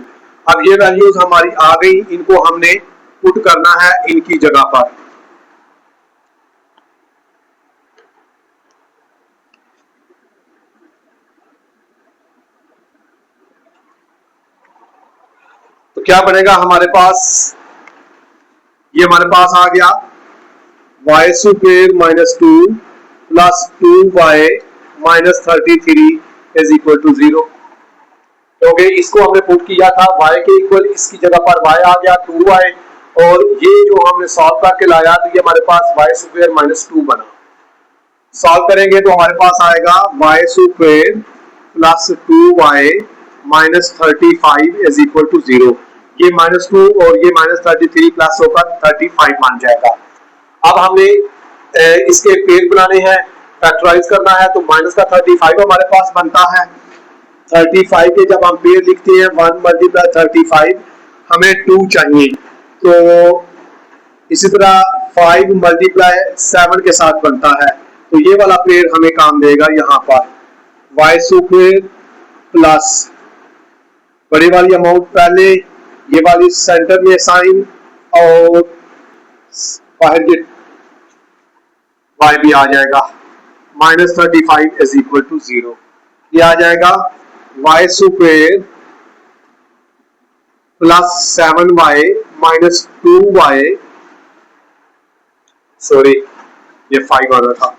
अब ये वैल्यूज हमारी आ गई, इनको हमने पुट करना है इनकी जगह पर। तो क्या बनेगा हमारे पास, ये हमारे पास आ गया y square minus 2 plus 2y minus 33 is equal to 0। क्योंकि इसको हमने पुट किया था y के इक्वल, इसकी जगह पर y आ गया 2y, और ये जो हमने सॉल्व करके लाया तो ये हमारे पास वाई स्क्वायर माइनस 2 बना। सॉल्व करेंगे तो हमारे पास आएगा y square plus 2y minus 35 is equal to 0। ये माइनस 2 और ये माइनस 33 प्लस होकर 35 बन जाएगा। अब हमने इसके पेड़ बनाने हैं, फैक्टराइज करना है, तो माइनस का 35 हमारे पास बनता है। 35 के जब हम पेड़ लिखते हैं 1 मल्टीप्लाई 35, हमें 2 चाहिए, तो इसी तरह 5 मल्टीप्लाई 7 के साथ बनता है, तो ये वाला पेड़ हमें काम देगा यहाँ पर वाई स्क्वायर प्लस बड़ी वाली अमाउंट पहले, ये वाली सेंटर में साइन, और बाहर के y भी आ जाएगा माइनस 35 इज इक्वल टू 0। ये आ जाएगा y square plus 7y minus 2y, sorry ये 5 आना था,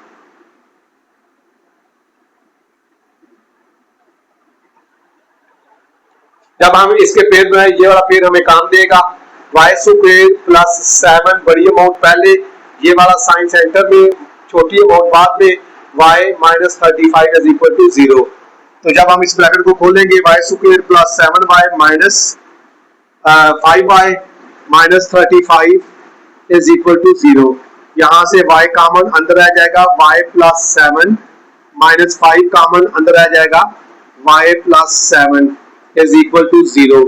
जब हम इसके पेड़ बनाए ये वाला पेड़ हमें काम देगा वाई स्क्वायर प्लस 7 बड़ी अमाउंट पहले, ये वाला साइन सेंटर में, छोटी अमाउंट बाद में, y माइनस 35 इज इक्वल टू 0। तो जब हम इस ब्रैकेट को खोलेंगे y square plus 7y minus 5y minus 35 is equal to 0, यहाँ से y कॉमन अंदर आ जाएगा, y प्लस 7 माइनस 5 कॉमन अंदर आ जाएगा, y plus 7 is equal to 0,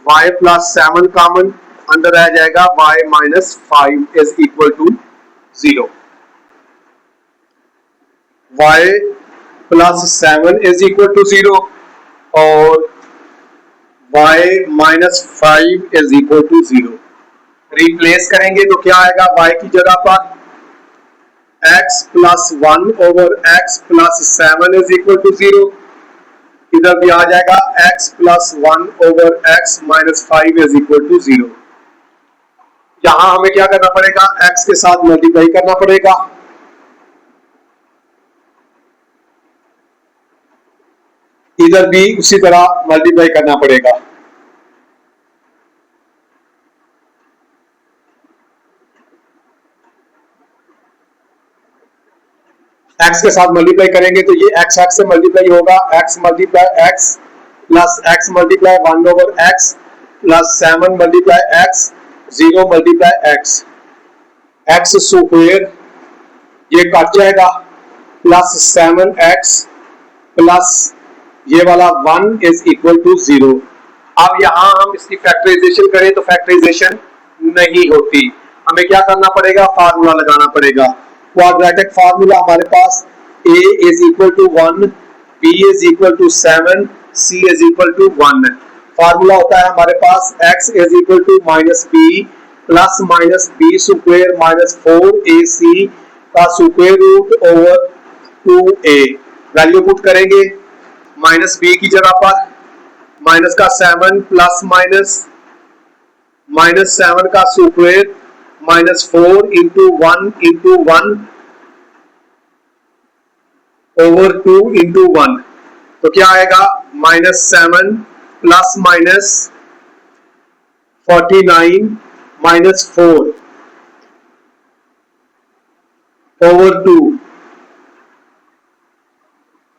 y plus 7 common अंदर आ जाएगा, y minus 5 is equal to 0। y plus 7 is equal to 0 और y minus 5 is equal to 0। Replace करेंगे तो क्या आएगा, y की जगह पर x plus 1 over x plus 7 is equal to 0, इधर भी आ जाएगा x plus 1 over x minus 5 is equal to 0। यहां हमें क्या करना पड़ेगा, x के साथ मल्टीप्लाई करना पड़ेगा, इधर भी उसी तरह मल्टीप्लाई करना पड़ेगा। x के साथ मल्टीप्लाई करेंगे तो ये x से मल्टीप्लाई होगा, x multiply x plus x multiply 1 over x plus 7 multiply x 0 multiply x, x square ये कट जाएगा प्लस 7x प्लस ये वाला 1 इज इक्वल टू 0। अब यहां हम इसकी फैक्टराइजेशन करें तो फैक्टराइजेशन नहीं होती, हमें क्या करना पड़ेगा, फार्मूला लगाना पड़ेगा। क्वाड्रेटिक फार्मूला हमारे पास a is equal to 1, b is equal to 7, c is equal to 1। Formula होता है हमारे पास x is equal to minus b plus minus b square minus 4ac का square root over 2a। Value put करेंगे minus b की जगह पर minus का 7 प्लस माइनस 7 का square minus 4 into 1 over 2 into 1, तो क्या आएगा minus 7 plus minus 49 minus 4 over 2,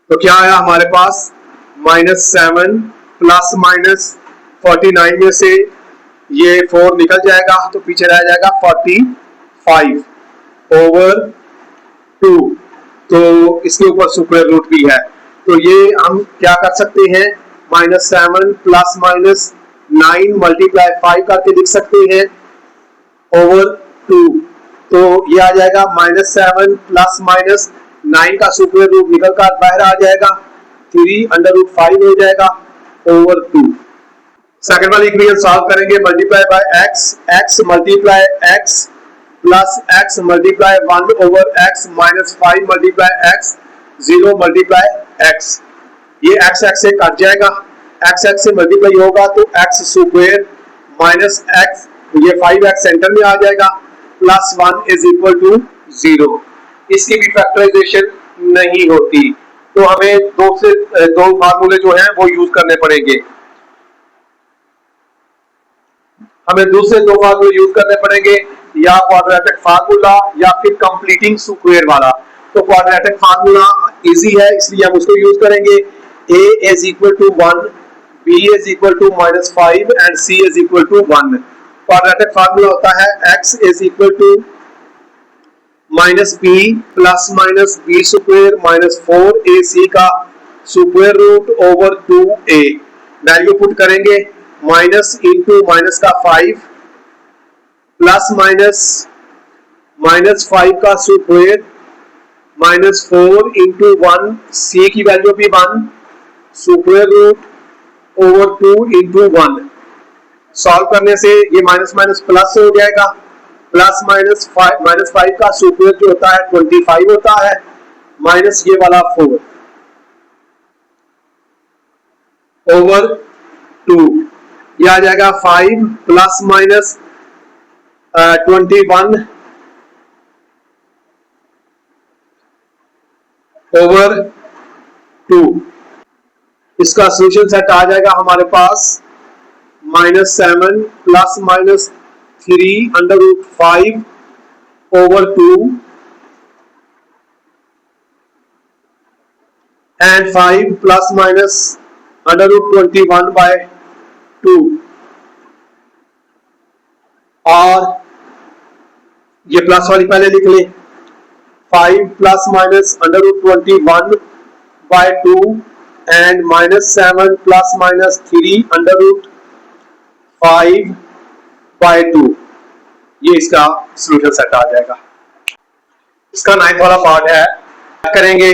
तो क्या आया हमारे पास माइनस 7 प्लस माइनस 49 में से ये 4 निकल जाएगा तो पीछे रह जाएगा 45 ओवर 2, तो इसके ऊपर स्क्वायर रूट भी है, तो ये हम क्या कर सकते हैं, -7 प्लस माइनस 9 मल्टीप्लाई 5 करके लिख सकते हैं ओवर 2। तो ये आ जाएगा -7 प्लस माइनस 9 का सुपर रूट निकल कर बाहर आ जाएगा, 3√5 हो जाएगा ओवर 2। सेकंड वाली इक्वेशन सॉल्व करेंगे, multiply by x, x multiply x plus x multiply 1 over x minus 5 multiply x 0 multiply x। ये x x से कट जाएगा, x x से मल्टीप्लाई होगा तो x स्क्वायर माइनस x, ये 5x सेंटर में आ जाएगा, प्लस 1 इज इक्वल टू 0। इसकी भी फैक्टराइजेशन नहीं होती, तो हमें दो फार्मूले जो हैं वो यूज करने पड़ेंगे। हमें दूसरे दो फार्मूले यूज करने पड़ेंगे, या क्वाड्रेटिक फार्मूला या फिर कंप्लीटिंग स्क्वायर वाला। तो क्वाड्रेटिक फार्मूला इजी है इसलिए हम उसको यूज करेंगे। a is equal to 1, b is equal to -5 and c is equal to 1। Quadratic formula होता है x is equal to -b plus minus b square minus 4ac का square root over 2a। Value put करेंगे, minus into minus का 5 plus minus -5 का square minus 4 into 1, c की वैल्यू भी 1, square root over 2 into 1। Solve करने से ये माइनस माइनस प्लस हो जाएगा, प्लस -5 का स्क्वायर जो होता है 25 होता है, माइनस ये वाला 4 ओवर 2। यह आ जाएगा 5 प्लस माइनस 21 ओवर 2। इसका सोल्यूशन सेट आ जाएगा हमारे पास -7 plus minus 3√5 over 2 and 5 plus minus √21 by 2। और ये प्लस वाली पहले लिख लें, 5 plus minus √21 by 2 and -7 plus minus 3√5 by 2। ये इसका सॉल्यूशन सेट आ जाएगा। इसका 9th वाला पार्ट है, करेंगे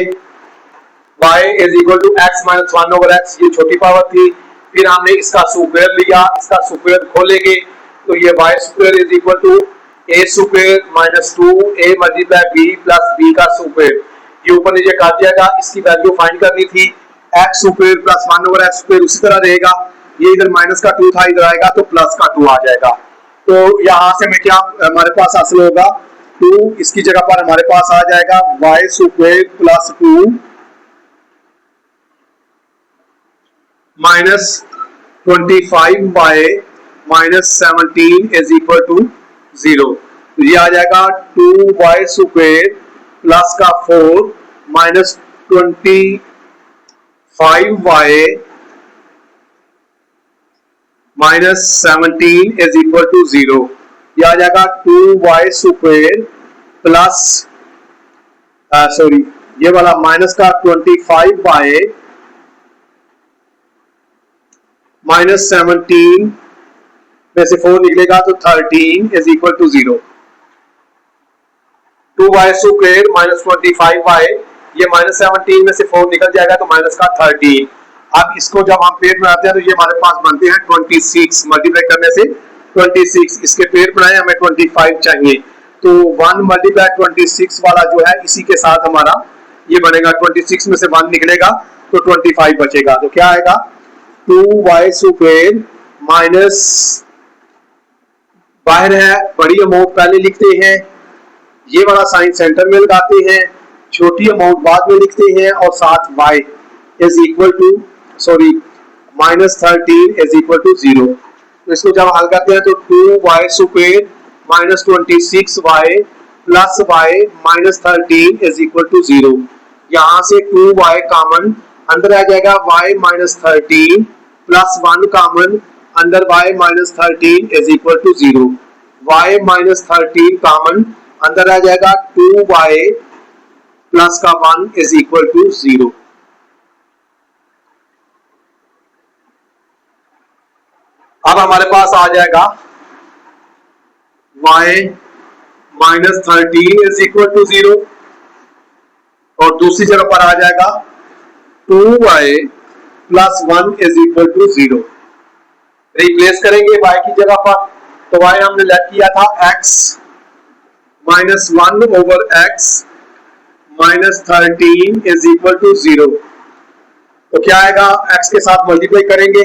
y is equal to x minus 1 over x, ये छोटी पावर थी, फिर हमने इसका स्क्वायर लिया, इसका स्क्वायर खोलेंगे तो ये y square is equal to a square minus 2a multiply b plus b का स्क्वायर, ये ऊपर नीचे काट जाएगा। इसकी वैल्यू फाइंड करनी थी, x square plus 1 over x square उसी तरह रहेगा, ये इधर माइनस का 2 था, इधर आएगा तो प्लस का 2 आ जाएगा। तो यहां से में क्या हमारे पास हासिल होगा, 2 इसकी जगह पर हमारे पास आ जाएगा y square plus 2 minus 25 by -17 is equal to 0। तो ये आ जाएगा 2y स्क्वायर प्लस का 4 minus 25y minus 17 is equal to 0। ये आ जाएगा 2y स्क्वायर प्लस ये वाला माइनस का 25 बाय -17 में से 4 निकलेगा तो 13 is equal to 0। 2y square minus 25y, ये -17 में से 4 निकल जाएगा तो माइनस का 13। अब इसको जब हम पेड़ बनाते हैं तो ये हमारे पास बनते हैं 26, मल्टीप्लाई करने से 26, इसके पेड़ बनाए हमें 25 चाहिए, तो 1 मल्टीप्लाई 26 वाला जो है इसी के साथ हमारा ये बनेगा, 26 में से 1 निकलेगा तो 25 बचेगा। तो क्या आएगा, 2y स्क्वायर माइनस, बाहर है बड़ी अमाउंट पहले लिखते हैं, ये वाला साइन सेंटर में लगाते हैं, छोटी अमाउंट बाद में लिखते हैं और साथ y is equal to -13 is equal to 0। तो इसको जब हल करते हैं तो 2y square minus 26y plus y minus 13 is equal to 0। यहाँ से 2y कॉमन अंदर आ जाएगा, y माइनस 13 प्लस 1 कॉमन अंदर, y minus 13 is equal to 0। y minus 13 common अंदर आ जाएगा, 2y प्लस का 1 इज इक्वल टू 0। अब हमारे पास आ जाएगा y minus 13 is equal to 0 और दूसरी जगह पर आ जाएगा 2y plus 1 is equal to 0। Replace करेंगे y की जगह पर, तो y हमने लेट किया था x minus 1 over x minus 13 is equal to 0। तो क्या आएगा, x के साथ मल्टीप्लाई करेंगे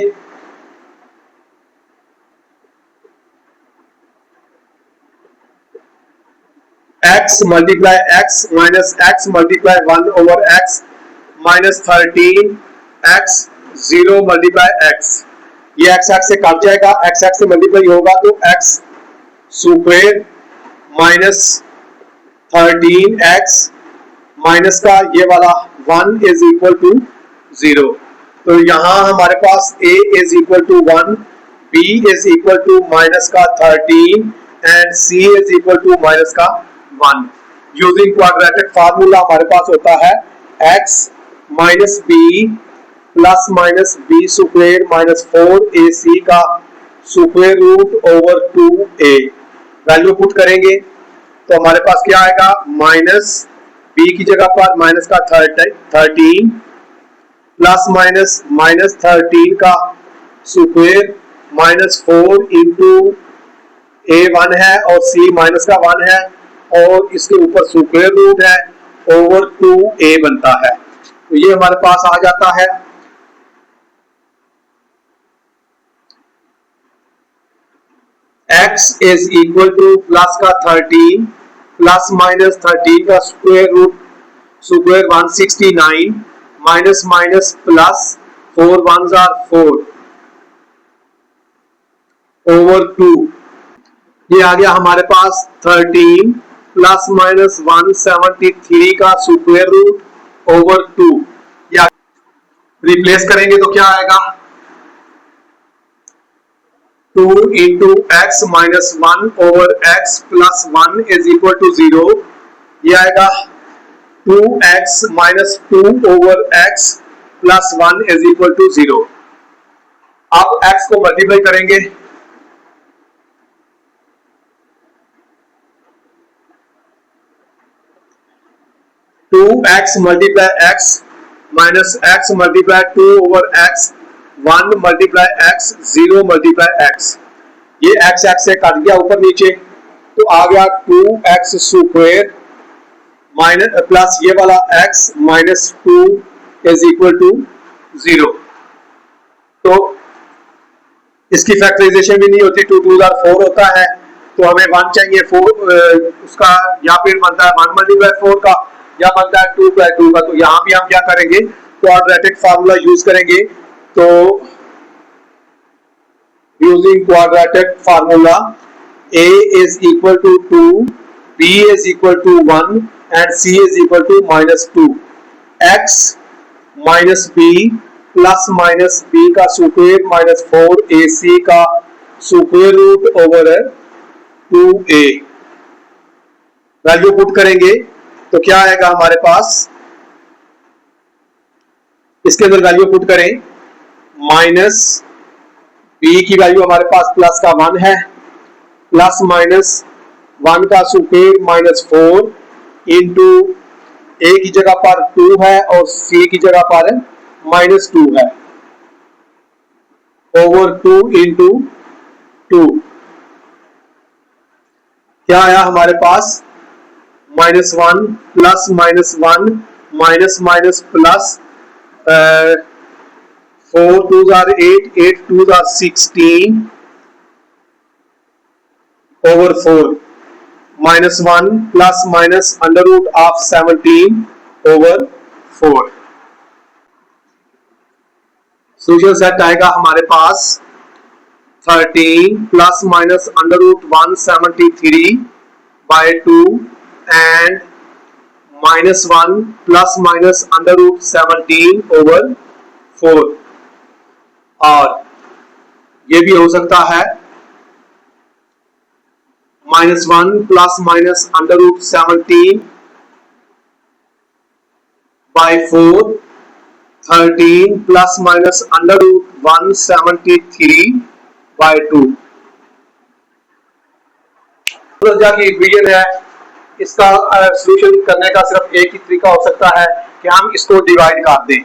x multiply x minus x multiply 1 over x minus 13 x 0 multiply x। ये x से कट जाएगा, x से मल्टीप्लाई होगा तो x square minus 13x minus का ये वाला 1 इज इक्वल टू 0। तो यहां हमारे पास a is equal to 1, b is equal to minus का 13 and c is equal to minus का 1। यूजिंग क्वाड्रेटिक फार्मूला हमारे पास होता है x minus B plus minus B square minus 4ac का square root over 2a। Value put करेंगे तो हमारे पास क्या आएगा, माइनस b की जगह पर माइनस का 13 प्लस माइनस माइनस 13 का स्क्वायर माइनस 4 इंटू a 1 है और c माइनस का 1 है और इसके ऊपर स्क्वायर रूट है ओवर 2a बनता है। तो ये हमारे पास आ जाता है x is equal to plus का 13 प्लस माइनस 13 का square root square 169 minus minus plus 4 1s are 4 over 2। ये आ गया हमारे पास 13 प्लस माइनस 173 का स्क्वायर रूट ओवर 2। या रिप्लेस करेंगे तो क्या आएगा, 2 into x minus 1 over x plus 1 is equal to 0। ये आएगा 2x minus 2 over x plus 1 is equal to 0। अब x को मल्टीप्लाई करेंगे, two x multiply x minus x multiply 2 over x 1 multiply x 0 multiply x. ये x से cut गया ऊपर नीचे तो आ गया 2x स्क्वायर माइनस प्लस ये वाला x minus 2 is equal to 0। तो इसकी फैक्टराइजेशन भी नहीं होती, 2 2 4 होता है तो हमें 1 चाहिए, 4 उसका यहाँ पे बनता है 1 मल्टीप्लाई 4 का, या बनता है 2 बाय 2 का। तो यहाँ भी हम क्या करेंगे, क्वाड्रेटिक फार्मूला यूज करेंगे। तो using quadratic formula a is equal to 2, b is equal to 1 and c is equal to minus 2। x minus b plus minus b का स्क्वायर माइनस 4ac का square root over 2a। Value put करेंगे तो क्या आएगा हमारे पास, इसके अंदर वैल्यू पुट करें, माइनस b की वैल्यू हमारे पास प्लस का 1 है प्लस माइनस 1 का स्क्वायर माइनस 4 इंटू a की जगह पर 2 है और c की जगह पर माइनस 2 है ओवर 2 इंटू 2। क्या आया हमारे पास, minus 1 plus minus 1 minus minus plus 4 2s are 8 8 2s are 16 over 4 minus 1 plus minus under root of 17 over 4। Solution set आएगा हमारे पास 13 plus minus under root 173 by 2 and minus 1 plus minus under root 17 over 4। और ये भी हो सकता है minus 1 plus minus under root 17 bye 4, 13 plus minus under root 173 by 2। लज्जा की इक्वेशन है, इसका सॉल्यूशन करने का सिर्फ एक ही तरीका हो सकता है कि हम इसको डिवाइड कर दें।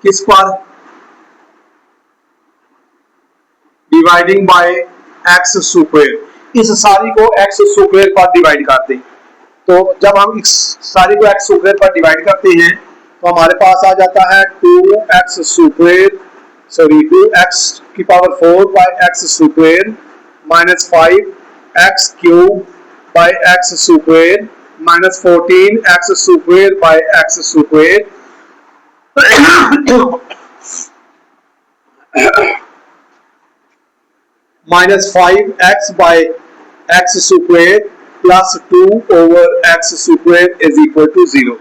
किस पर? Dividing by x square. इस सारी को एक्स स्क्वायर पर डिवाइड कर दें। तो जब हम इस सारी को एक्स स्क्वायर पर डिवाइड करते हैं तो हमारे पास आ जाता है 2x स्क्वायर, सॉरी 2x की power 4 by x square minus 5x cube by x square minus 14x square by x square minus 5x by x square plus 2 over x square is equal to 0।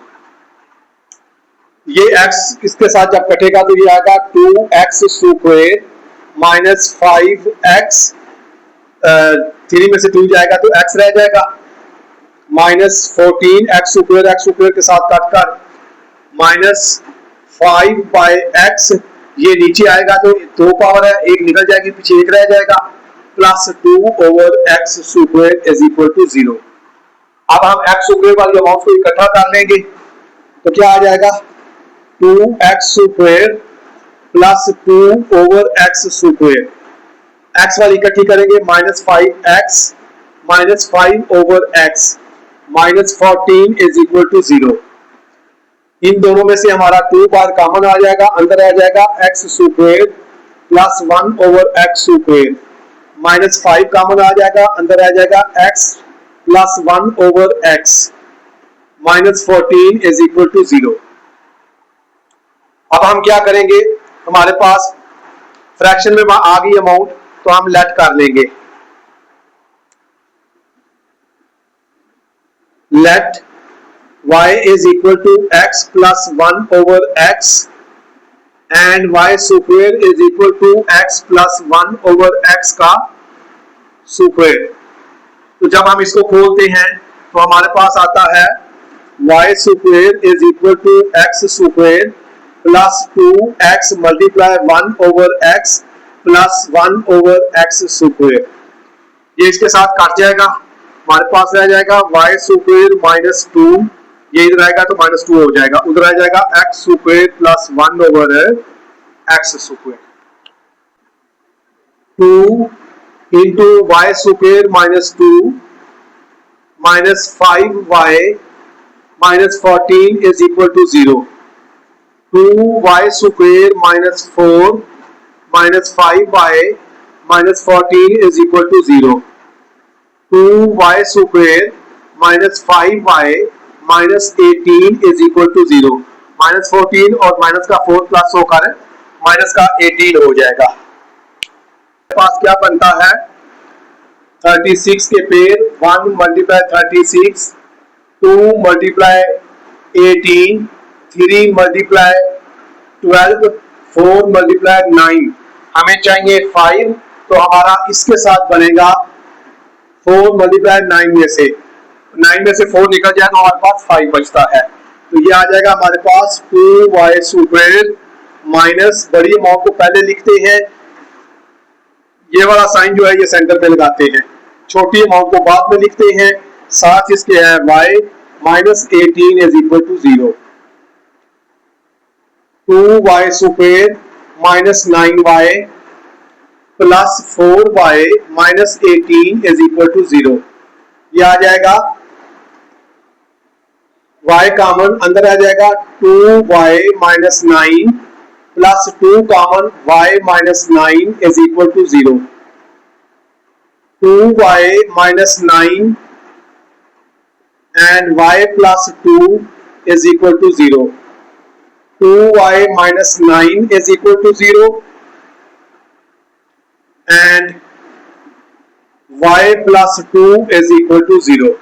ये x इसके साथ जब कटेगा तो ये आएगा 2x square minus 5x, 3 में से 2 जाएगा तो x रह जाएगा, माइनस 14x स्क्वायर के साथ काटकर माइनस 5 बाय x, ये नीचे आएगा तो 2 पावर है, एक निकल जाएगी, पीछे एक रह जाएगा, plus 2 over x square is equal to 0। अब हम एक्स स्क्वायर वाली अमाउंट को इकट्ठा कर लेंगे तो क्या आ जाएगा 2x square plus 2 over x square, x वाली इकट्ठी करेंगे minus 5x minus 5 over x minus 14 is equal to 0। इन दोनों में से हमारा 2 बार कॉमन आ जाएगा, अंदर आ जाएगा x square plus 1 over x square minus 5 common आ जाएगा, अंदर आ जाएगा x plus 1 over x minus 14 is equal to 0। अब हम क्या करेंगे, हमारे पास फ्रैक्शन में आ गई अमाउंट तो हम लेट कर लेंगे, let y is equal to x plus 1 over x and y square is equal to x plus 1 over x का स्क्वायर। तो जब हम इसको खोलते हैं तो हमारे पास आता है y square is equal to x square plus 2x multiply 1 over x plus 1 over x square. ये इसके साथ काट जाएगा, हमारे पास रह जाएगा y स्क्वायर माइनस 2, ये इधर आएगा तो माइनस 2 हो जाएगा, उधर आ जाएगा x square plus 1 over x square, 2 into y square minus 2 minus 5y minus 14 is equal to 0, 2y square minus 4 minus 5y minus 14 is equal to 0, 2y square minus 5y minus 18 is equal to 0। Minus 14 और minus का 4 plus होकर minus का 18 हो जाएगा। मेरे पास क्या बनता है 36 के पेड़ 1 मल्टीप्लाई 36, 2 मल्टीप्लाई 18, 3 मल्टीप्लाई 12, 4 मल्टीप्लाई 9, हमें चाहिए 5, तो हमारा इसके साथ बनेगा 4 मल्टीप्लाई 9 में से 4 निकल जाएगा, हमारे पास 5 बचता है, तो ये आ जाएगा हमारे पास 2y स्क्वायर माइनस, बड़ी अमाउंट को पहले लिखते हैं, ये वाला साइन जो है ये सेंटर पे लगाते हैं, छोटी अमाउंट को बाद में लिखते हैं, साथ इसके है y minus 18 is equal to 0, 2y square minus 9y plus 4y minus 18 is equal to 0। ये आ जाएगा y कॉमन अंदर आ जाएगा 2y minus 9 plus 2 common y minus 9 is equal to 0, 2y minus 9 and y plus 2 is equal to 0, 2y minus 9 is equal to 0 and y plus 2 is equal to 0।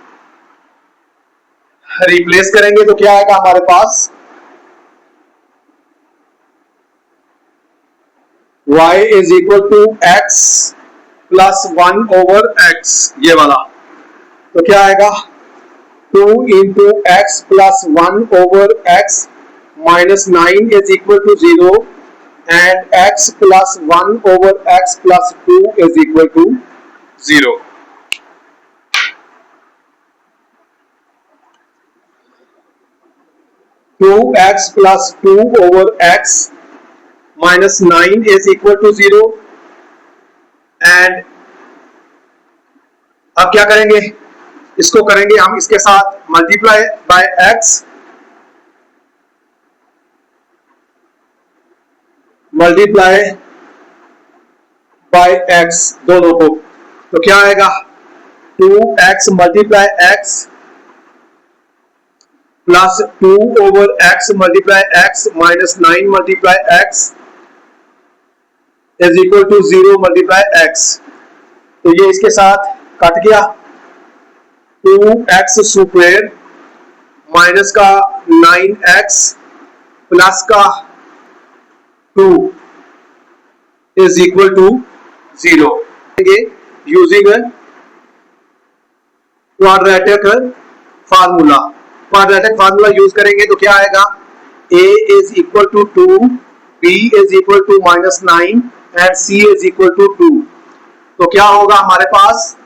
Replace करेंगे तो क्या आएगा हमारे पास y is equal to x plus 1 over x, ये वाला, तो क्या आएगा 2 into x plus 1 over x minus 9 is equal to 0 and x plus 1 over x plus 2 is equal to 0. Two x plus 2 over x minus 9 is equal to 0. and अब क्या करेंगे, इसको करेंगे हम इसके साथ multiply by x, multiply by x दोनों को, तो क्या आएगा 2x multiply x plus 2 over x multiply x minus 9 multiply x is equal to 0 multiply x. तो ये इसके साथ कट गया, 2x स्क्वायर माइनस का 9x प्लस का 2 is equal to 0. Using quadratic formula, quadratic formula use करेंगे तो क्या आएगा, a is equal to 2, b is equal to minus 9 and c is equal to 2. तो क्या होगा हमारे पास,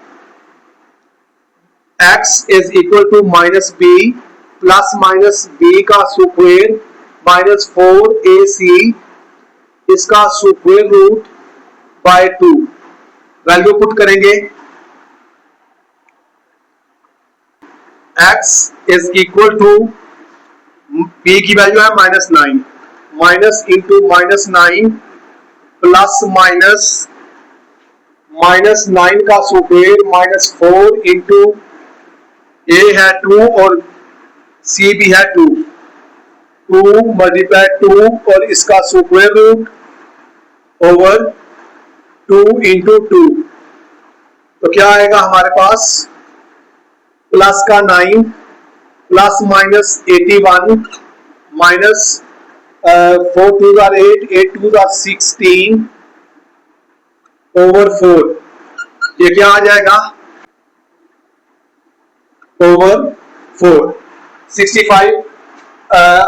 x is equal to minus b plus minus b का स्क्वायर माइनस 4ac इसका square root by 2. Value put करेंगे, x is equal to b की value है minus 9, minus into minus 9 plus minus minus 9 का स्क्वायर माइनस 4 इंटू a है 2 और c भी है 2, 2 मल्टीप्लाई 2 और इसका स्क्वायर रूट ओवर 2 इंटू 2. तो क्या आएगा हमारे पास, प्लस का 9 plus minus 81 minus 4 2 are 8, 8 2 are 16 over 4. ये क्या आ जाएगा, ओवर 4. 65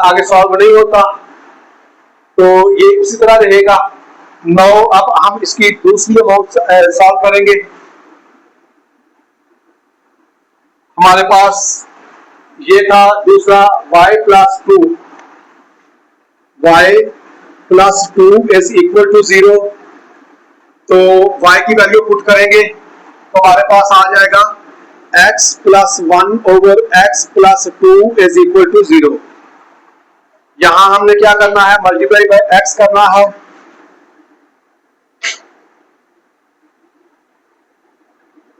आगे सॉल्व नहीं होता तो ये उसी तरह रहेगा. 9 अब हम इसकी दूसरी अमाउंट सॉल्व करेंगे. हमारे पास ये था दूसरा y plus 2, y plus 2 is equal to 0. तो y की वैल्यू पुट करेंगे तो हमारे पास आ जाएगा x plus 1 over x plus 2 is equal to 0. यहां हमने क्या करना है, मल्टीप्लाई बाय x करना है.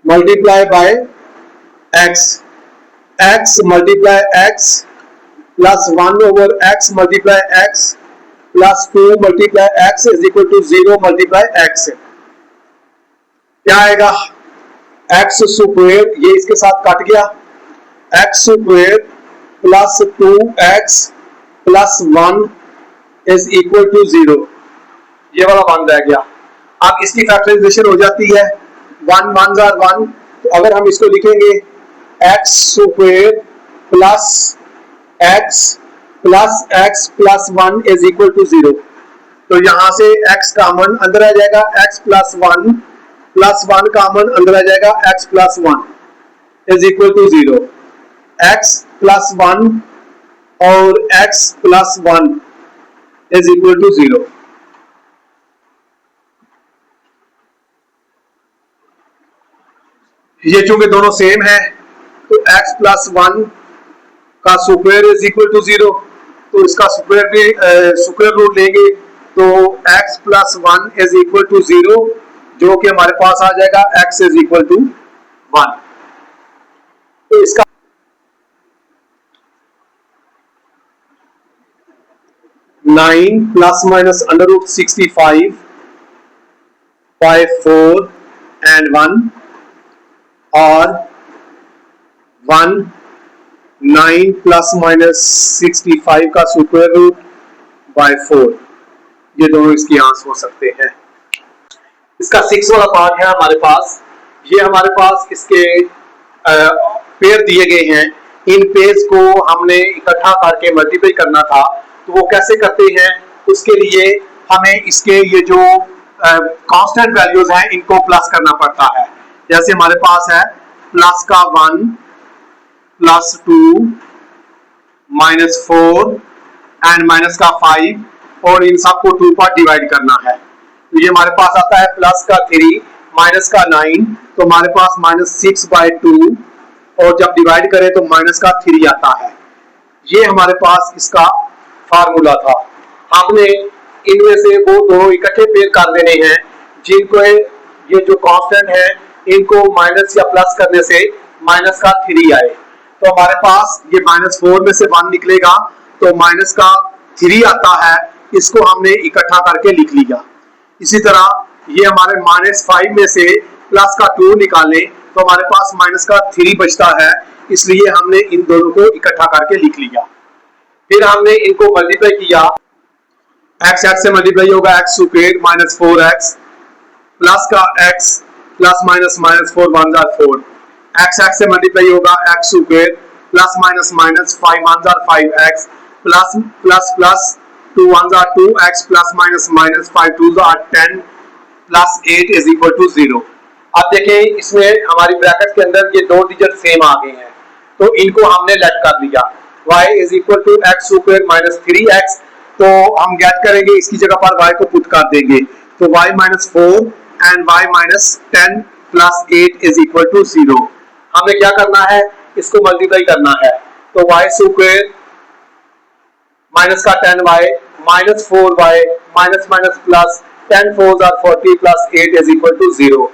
Multiply by x, x multiply x plus 1 over x multiply x plus 2 multiply x is equal to 0 multiply x. क्या आएगा, x स्क्वायर, ये इसके साथ कट गया, x square plus 2x plus 1 is equal to 0. ये वाला 1 रह गया. अब इसकी फैक्टराइजेशन हो जाती है, 1 1 आर 1. तो अगर हम इसको लिखेंगे x square plus x plus x plus 1 is equal to 0. तो यहां से x कॉमन अंदर आ जाएगा, x प्लस 1 प्लस 1 कॉमन अंदर आ जाएगा, x plus 1 is equal to 0. x plus 1 और x plus 1 is equal to 0. ये चूंकि दोनों सेम है तो x प्लस 1 का स्क्वायर इज इक्वल टू 0. तो इसका स्क्वायर भी स्क्वायर रूट लेंगे तो x plus 1 is equal to 0, जो कि हमारे पास आ जाएगा x इज इक्वल टू 1. तो इसका 9 plus minus under root 65 by 4 and 1 और 1 9 प्लस माइनस 65 का स्क्वायर रूट बाय 4. ये दोनों इसकी आंसर हो सकते हैं. इसका 6 वाला पार्ट है हमारे पास. ये हमारे पास इसके पेयर दिए गए हैं. इन पेयर्स को हमने इकट्ठा करके मल्टीप्लाई करना था. तो वो कैसे करते हैं, उसके लिए हमें इसके ये जो कांस्टेंट वैल्यूज हैं इनको प्लस करना पड़ता है। जैसे हमारे पास है प्लस का 1 प्लस 2 -4 एंड माइनस का 5 और इन सबको 2 पर डिवाइड करना है। तो ये हमारे पास आता है प्लस का 3 माइनस का 9, तो हमारे पास -6/2 और जब डिवाइड करें तो माइनस का 3 आता है। ये हमारे पास इसका फार्मूला था। हमने इनमें से वो दोनों इकट्ठे पेयर कर देने हैं जिनको ये जो कांस्टेंट है इनको माइनस या प्लस करने से माइनस का 3 आए। तो हमारे पास ये -4 में से 1 निकलेगा तो माइनस का 3 आता है, इसको हमने इकट्ठा करके लिख लिया। इसी तरह ये हमारे -5 में से प्लस का 2 निकालें तो हमारे पास माइनस का 3 बचता है, इसलिए हमने इन दोनों को इकट्ठा करके लिख लिया। फिर हमने इनको मल्टीप्लाई किया, x से मल्टीप्लाई होगा x स्क्वायर -4x प्लस का x प्लस माइनस -4 1 जार 4, x से मल्टीप्लाई होगा x स्क्वायर प्लस माइनस -5 1 जार 5x प्लस प्लस प्लस 2 1 जार 2x प्लस माइनस -5 2 जार 10 प्लस 8 इज इक्वल टू 0। अब देखें इसमें हमारी ब्रैकेट के अंदर ये दो डिजिट सेम आ गए हैं, तो इनको हमने लेट कर दिया y is equal to x square minus 3x, तो हम गेट करेंगे इसकी जगह पर y को पुट कर देंगे, तो y -4 and y -10 plus 8 is equal to 0। हमें क्या करना है, इसको मल्टीप्लाई करना है, तो y स्क्वायर माइनस का 10y minus 4y minus minus plus 10 4 are 40 plus 8 is equal to 0।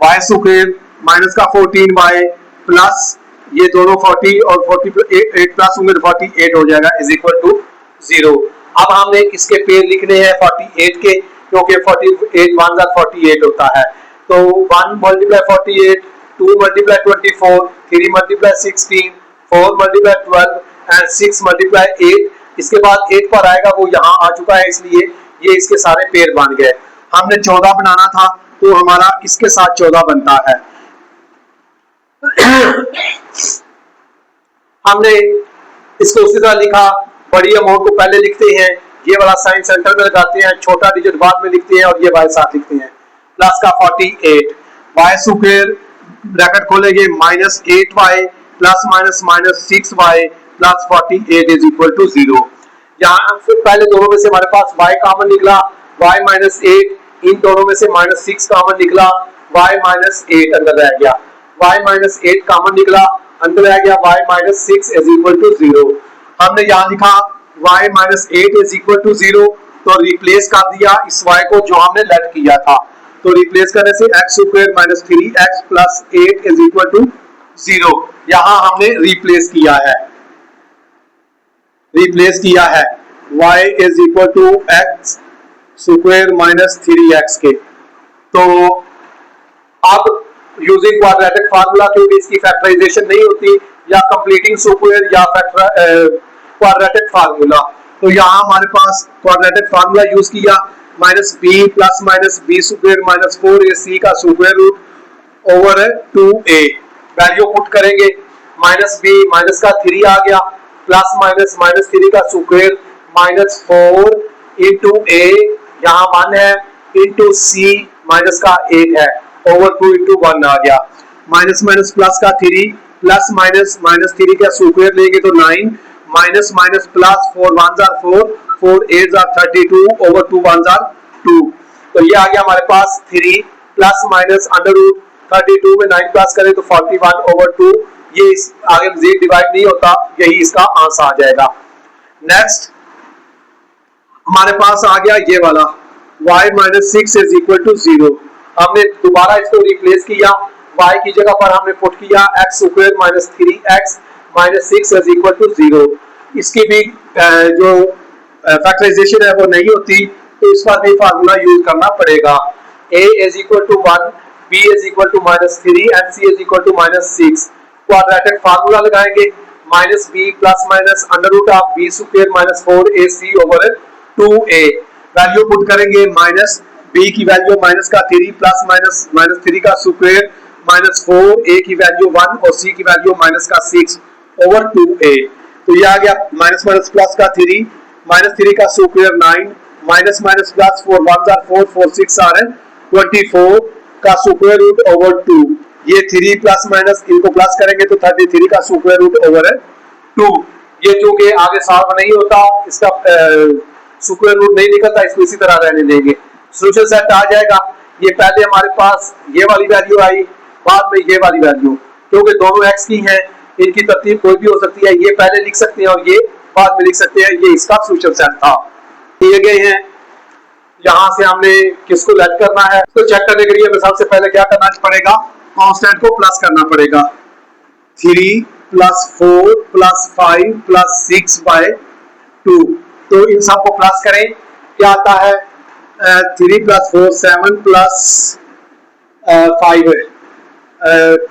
y square minus का 14y प्लस ये दोनों 40 और 40 8 प्लस होंगे तो 48 हो जाएगा इज इक्वल टू 0। अब हमने इसके पेयर लिखने हैं 48 के, क्योंकि 48 1 जार 48 होता है, तो 1 multiply 48 2 multiply 24 3 multiply 16 4 multiply 12 and 6 multiply 8, इसके बाद 8 पर आएगा वो यहाँ आ चुका है, इसलिए ये इसके सारे पेयर बन गए। हमने 14 बनाना था तो हमारा इसके साथ 14 बनता है। हमने इसको उसी तरह लिखा, बड़ी अमाउंट को पहले लिखते हैं, ये वाला साइन सेंटर में लगाते हैं, छोटा डिजिट बाद में लिखते हैं और ये y साथ लिखते हैं, प्लस का 48 y स्क्वायर ब्रैकेट खोलेंगे -8y plus minus -6y plus 48 is equal to 0। यहाँ से पहले दोनों में से हमारे पास y कॉमन निकला, y -8, इन दोनों में से -6 कॉमन निकला, y -8 अंदर रह गया, y -8 कॉमन निकला, अंदर रह गया y -6 इज इक्वल टू 0। हमने यहाँ लिखा y -8 इज इक्वल टू 0, तो रिप्लेस कर दिया इस y को जो हमने लेट किया था, तो रिप्लेस करने से x square -3x plus 8 is equal to 0 यहाँ हमने रिप्लेस किया है, y is equal to x square -3x के। तो अब यूजिंग क्वाड्रेटिक फार्मूला, क्योंकि इसकी फैक्टराइजेशन नहीं होती, या कंप्लीटिंग स्क्वायर या क्वाड्रेटिक फार्मूला, तो यहाँ हमारे पास क्वाड्रेटिक फार्मूला यूज किया, -b plus minus b square -4ac का square root over 2a, value put करेंगे, -b माइनस का 3 आ गया, प्लस माइनस -3 का स्क्वायर -4 इंटू a, यहाँ 1 है, इंटू c माइनस का 8 है, ओवर 2 इंटू 1 आ गया, माइनस माइनस प्लस का 3 प्लस माइनस -3 का स्क्वायर लेंगे तो 9 माइनस माइनस प्लस 4 1 जार 4 4 8 जार 32 ओवर 2 1 जार 2, तो ये आ गया हमारे पास 3 प्लस माइनस अंडर रूट 32 में 9 प्लस करें तो 41 ओवर 2, ये इस आगे मजीद डिवाइड नहीं होता, यही इसका आंसर आ जाएगा। नेक्स्ट हमारे पास आ गया ये वाला y -6 इज इक्वल टू 0। हमने दोबारा इसको रिप्लेस किया, y की जगह पर हमने पुट किया x square -3x -6 is equal to 0। इसकी भी जो फैक्टराइजेशन है वो नहीं होती, तो इस पर भी फार्मूला यूज करना पड़ेगा, a is equal to 1 b is equal to -3 and c is equal to -6। Quadratic formula लगाएंगे, -b plus minus under root of b square -4ac over 2a, value put करेंगे, माइनस b की value minus का 3 plus minus -3 का square -4, a की value 1 और c की value minus का 6 over 2a, तो ये आ गया माइनस माइनस प्लस का 3 -3 का square 9 minus minus plus 4 1 are 4 4 6 are 24 का स्क्वायर रूट ओवर 2। ये 3 प्लस माइनस इनको प्लस करेंगे तो 33 का स्क्वायर रूट ओवर 2। ये चूंकि आगे सॉल्व नहीं होता, इसका स्क्वायर रूट नहीं निकलता, इसको इसी तरह रहने देंगे। सोल्यूशन सेट आ जाएगा। ये पहले हमारे पास ये वाली वैल्यू आई, बाद में ये वाली वैल्यू, क्योंकि दोनों एक्स की हैं, इनकी तरतीब कोई भी हो सकती है। ये पहले लिख सकते हैं और ये बाद में लिख सकते हैं। ये इसका सोल्यूशन सेट था, दिए गए हैं। यहां से हमने किसको लेट करना है तो चेक करने के लिए हमें सबसे पहले क्या करना पड़ेगा, कांस्टेंट को प्लस करना पड़ेगा। 3 प्लस 4 प्लस 5 प्लस 6 बाय 2। तो इन सब को प्लस करें, क्या आता है 3 प्लस 4 7 प्लस 5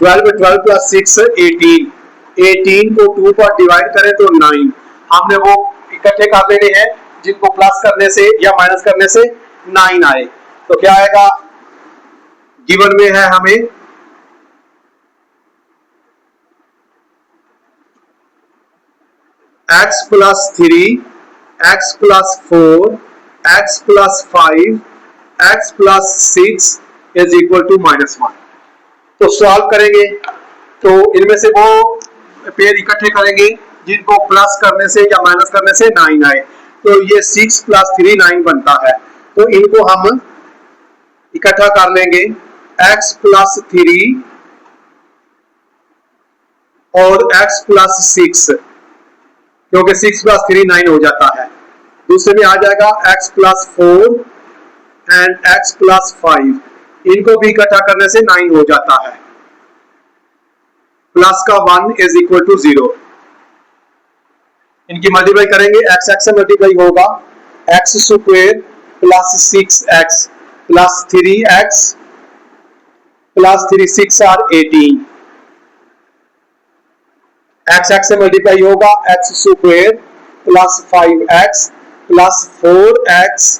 12 12 प्लस 6 18। 18 को 2 पर डिवाइड करें तो 9। हमने वो इकट्ठे कर लेने हैं जिनको प्लस करने से या माइनस करने से 9 आए। तो क्या आएगा, गिवन में है हमें x plus 3 x plus 4 x plus 5 x plus 6 is equal to -1। तो सॉल्व करेंगे तो इनमें से वो पेयर इकट्ठे करेंगे जिनको प्लस करने से या माइनस करने से 9 आए। तो ये 6 प्लस 3 9 बनता है। तो इनको हम इकट्ठा कर लेंगे, x प्लस 3 और x प्लस 6, क्योंकि 6 प्लस 3 9 हो जाता है। दूसरे में आ जाएगा x plus 4 and x plus 5, इनको भी इकट्ठा करने से 9 हो जाता है। प्लस का 1 इज इक्वल टू 0। इनकी मल्टीप्लाई करेंगे, x x से मल्टीप्लाई होगा, x square plus 6x plus 3x plus 3 6 are 18। x x से मल्टीप्लाई होगा, x square plus 5x plus 4x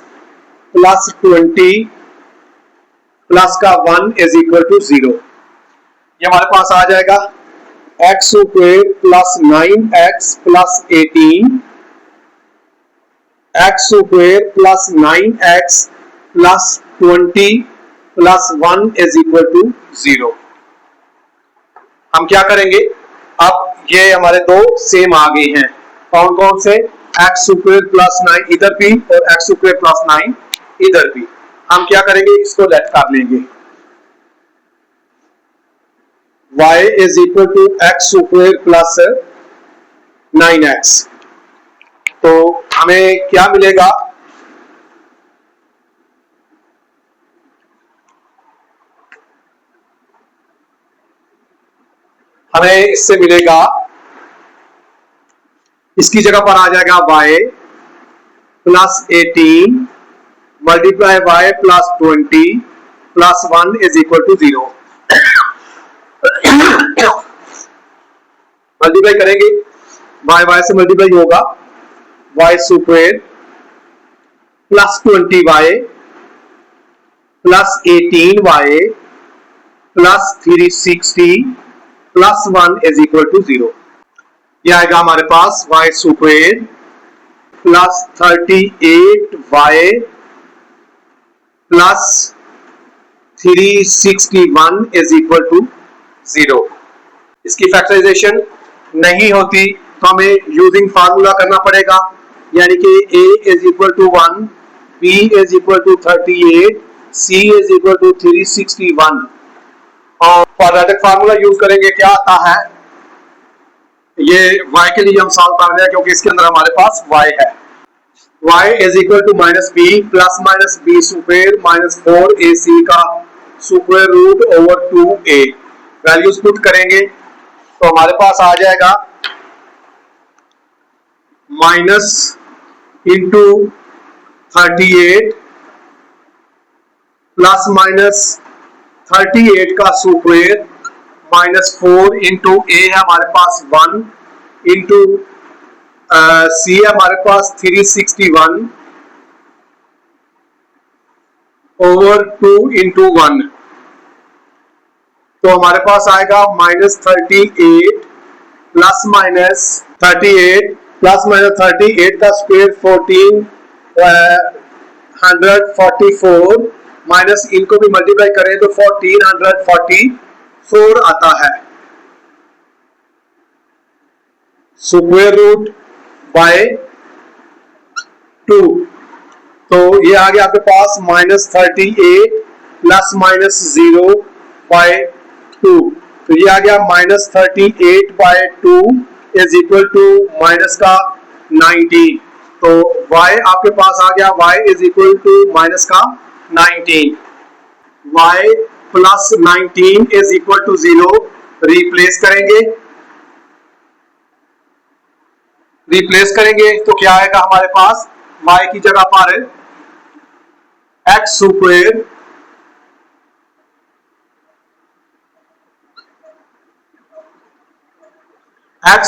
plus 20 plus का 1 इज इक्वल टू 0। ये हमारे पास आ जाएगा x square plus 9x plus 18 x square plus 9x plus 20 plus 1 is equal to 0। हम क्या करेंगे, अब ये हमारे दो सेम आ गए हैं। कौन कौन से, x स्क्वायर प्लस 9 इधर भी और x स्क्वायर प्लस 9 इधर भी। हम क्या करेंगे, इसको लेट कर लेंगे, y is equal to x square plus 9x। तो हमें क्या मिलेगा, हमें इससे मिलेगा, इसकी जगह पर आ जाएगा y plus 18 multiply y plus 20 plus 1 is equal to 0। Multiply करेंगे, y से मल्टीप्लाई होगा, y square plus 20y plus 18y plus 360 plus 1 is equal to 0। यह आएगा हमारे पास y square plus 38y plus 361 is equal to 0। इसकी factorisation नहीं होती तो हमें यूजिंग फार्मूला करना पड़ेगा, यानी कि a is equal to 1, b is equal to 38, c is equal to 361 और क्वाड्रेटिक फार्मूला यूज करेंगे। क्या आता है, ये y के लिए हम सॉल्व कर रहे हैं क्योंकि इसके अंदर हमारे पास y है। y is equal to minus B plus minus B square minus 4ac का square root over 2a। Values put करेंगे तो हमारे पास आ जाएगा माइनस इंटू 38 प्लस माइनस 38 का स्क्वायर माइनस 4 इंटू ए है हमारे पास 1 इंटू सी है हमारे पास 361 ओवर 2 इंटू 1। तो हमारे पास आएगा minus 38 plus minus 38 plus minus 38 का स्क्वायर 14 1444 माइनस इनको भी मल्टीप्लाई करें तो 1444 आता है। स्क्वायर रूट बाय 2, तो ये आ गया आपके पास -38 प्लस माइनस 0 बाय 2, तो ये आ गया -38/2 इज इक्वल टू माइनस का 19, तो y आपके पास आ गया y is equal to minus का 19, y plus 19 is equal to 0, replace करेंगे तो क्या आएगा हमारे पास, y की जगह पर x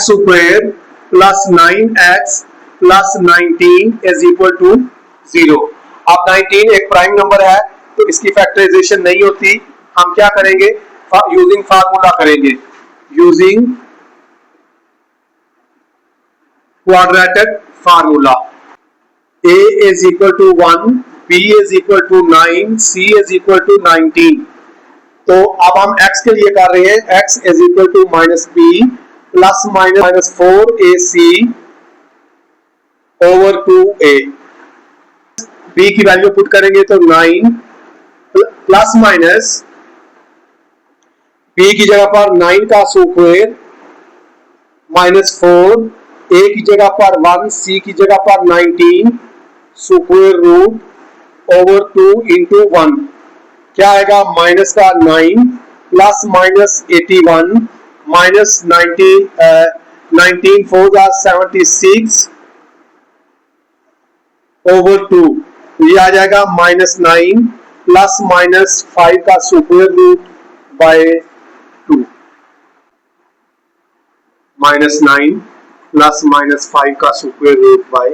square plus 9x plus 19 is equal to 0। अब 19 एक प्राइम नंबर है तो इसकी फैक्टराइजेशन नहीं होती, हम क्या करेंगे, यूजिंग फार्मूला करेंगे, using quadratic formula. a is equal to 1, b is equal to 9, c is equal to 19, तो अब हम x के लिए कर रहे हैं, x is equal to minus b plus minus 4ac over 2a, b की वैल्यू पुट करेंगे तो 9 प्लस माइनस b की जगह पर 9 का स्क्वायर माइनस 4, a की जगह पर 1, c की जगह पर 19 स्क्वायर रूट ओवर 2 इंटू 1, क्या आएगा माइनस का 9 प्लस माइनस 81 माइनस 19 4 76 ओवर 2, ये आ जाएगा -9 प्लस माइनस 5 का square root by 2, -9 plus minus 5 का स्क्वायर रूट बाय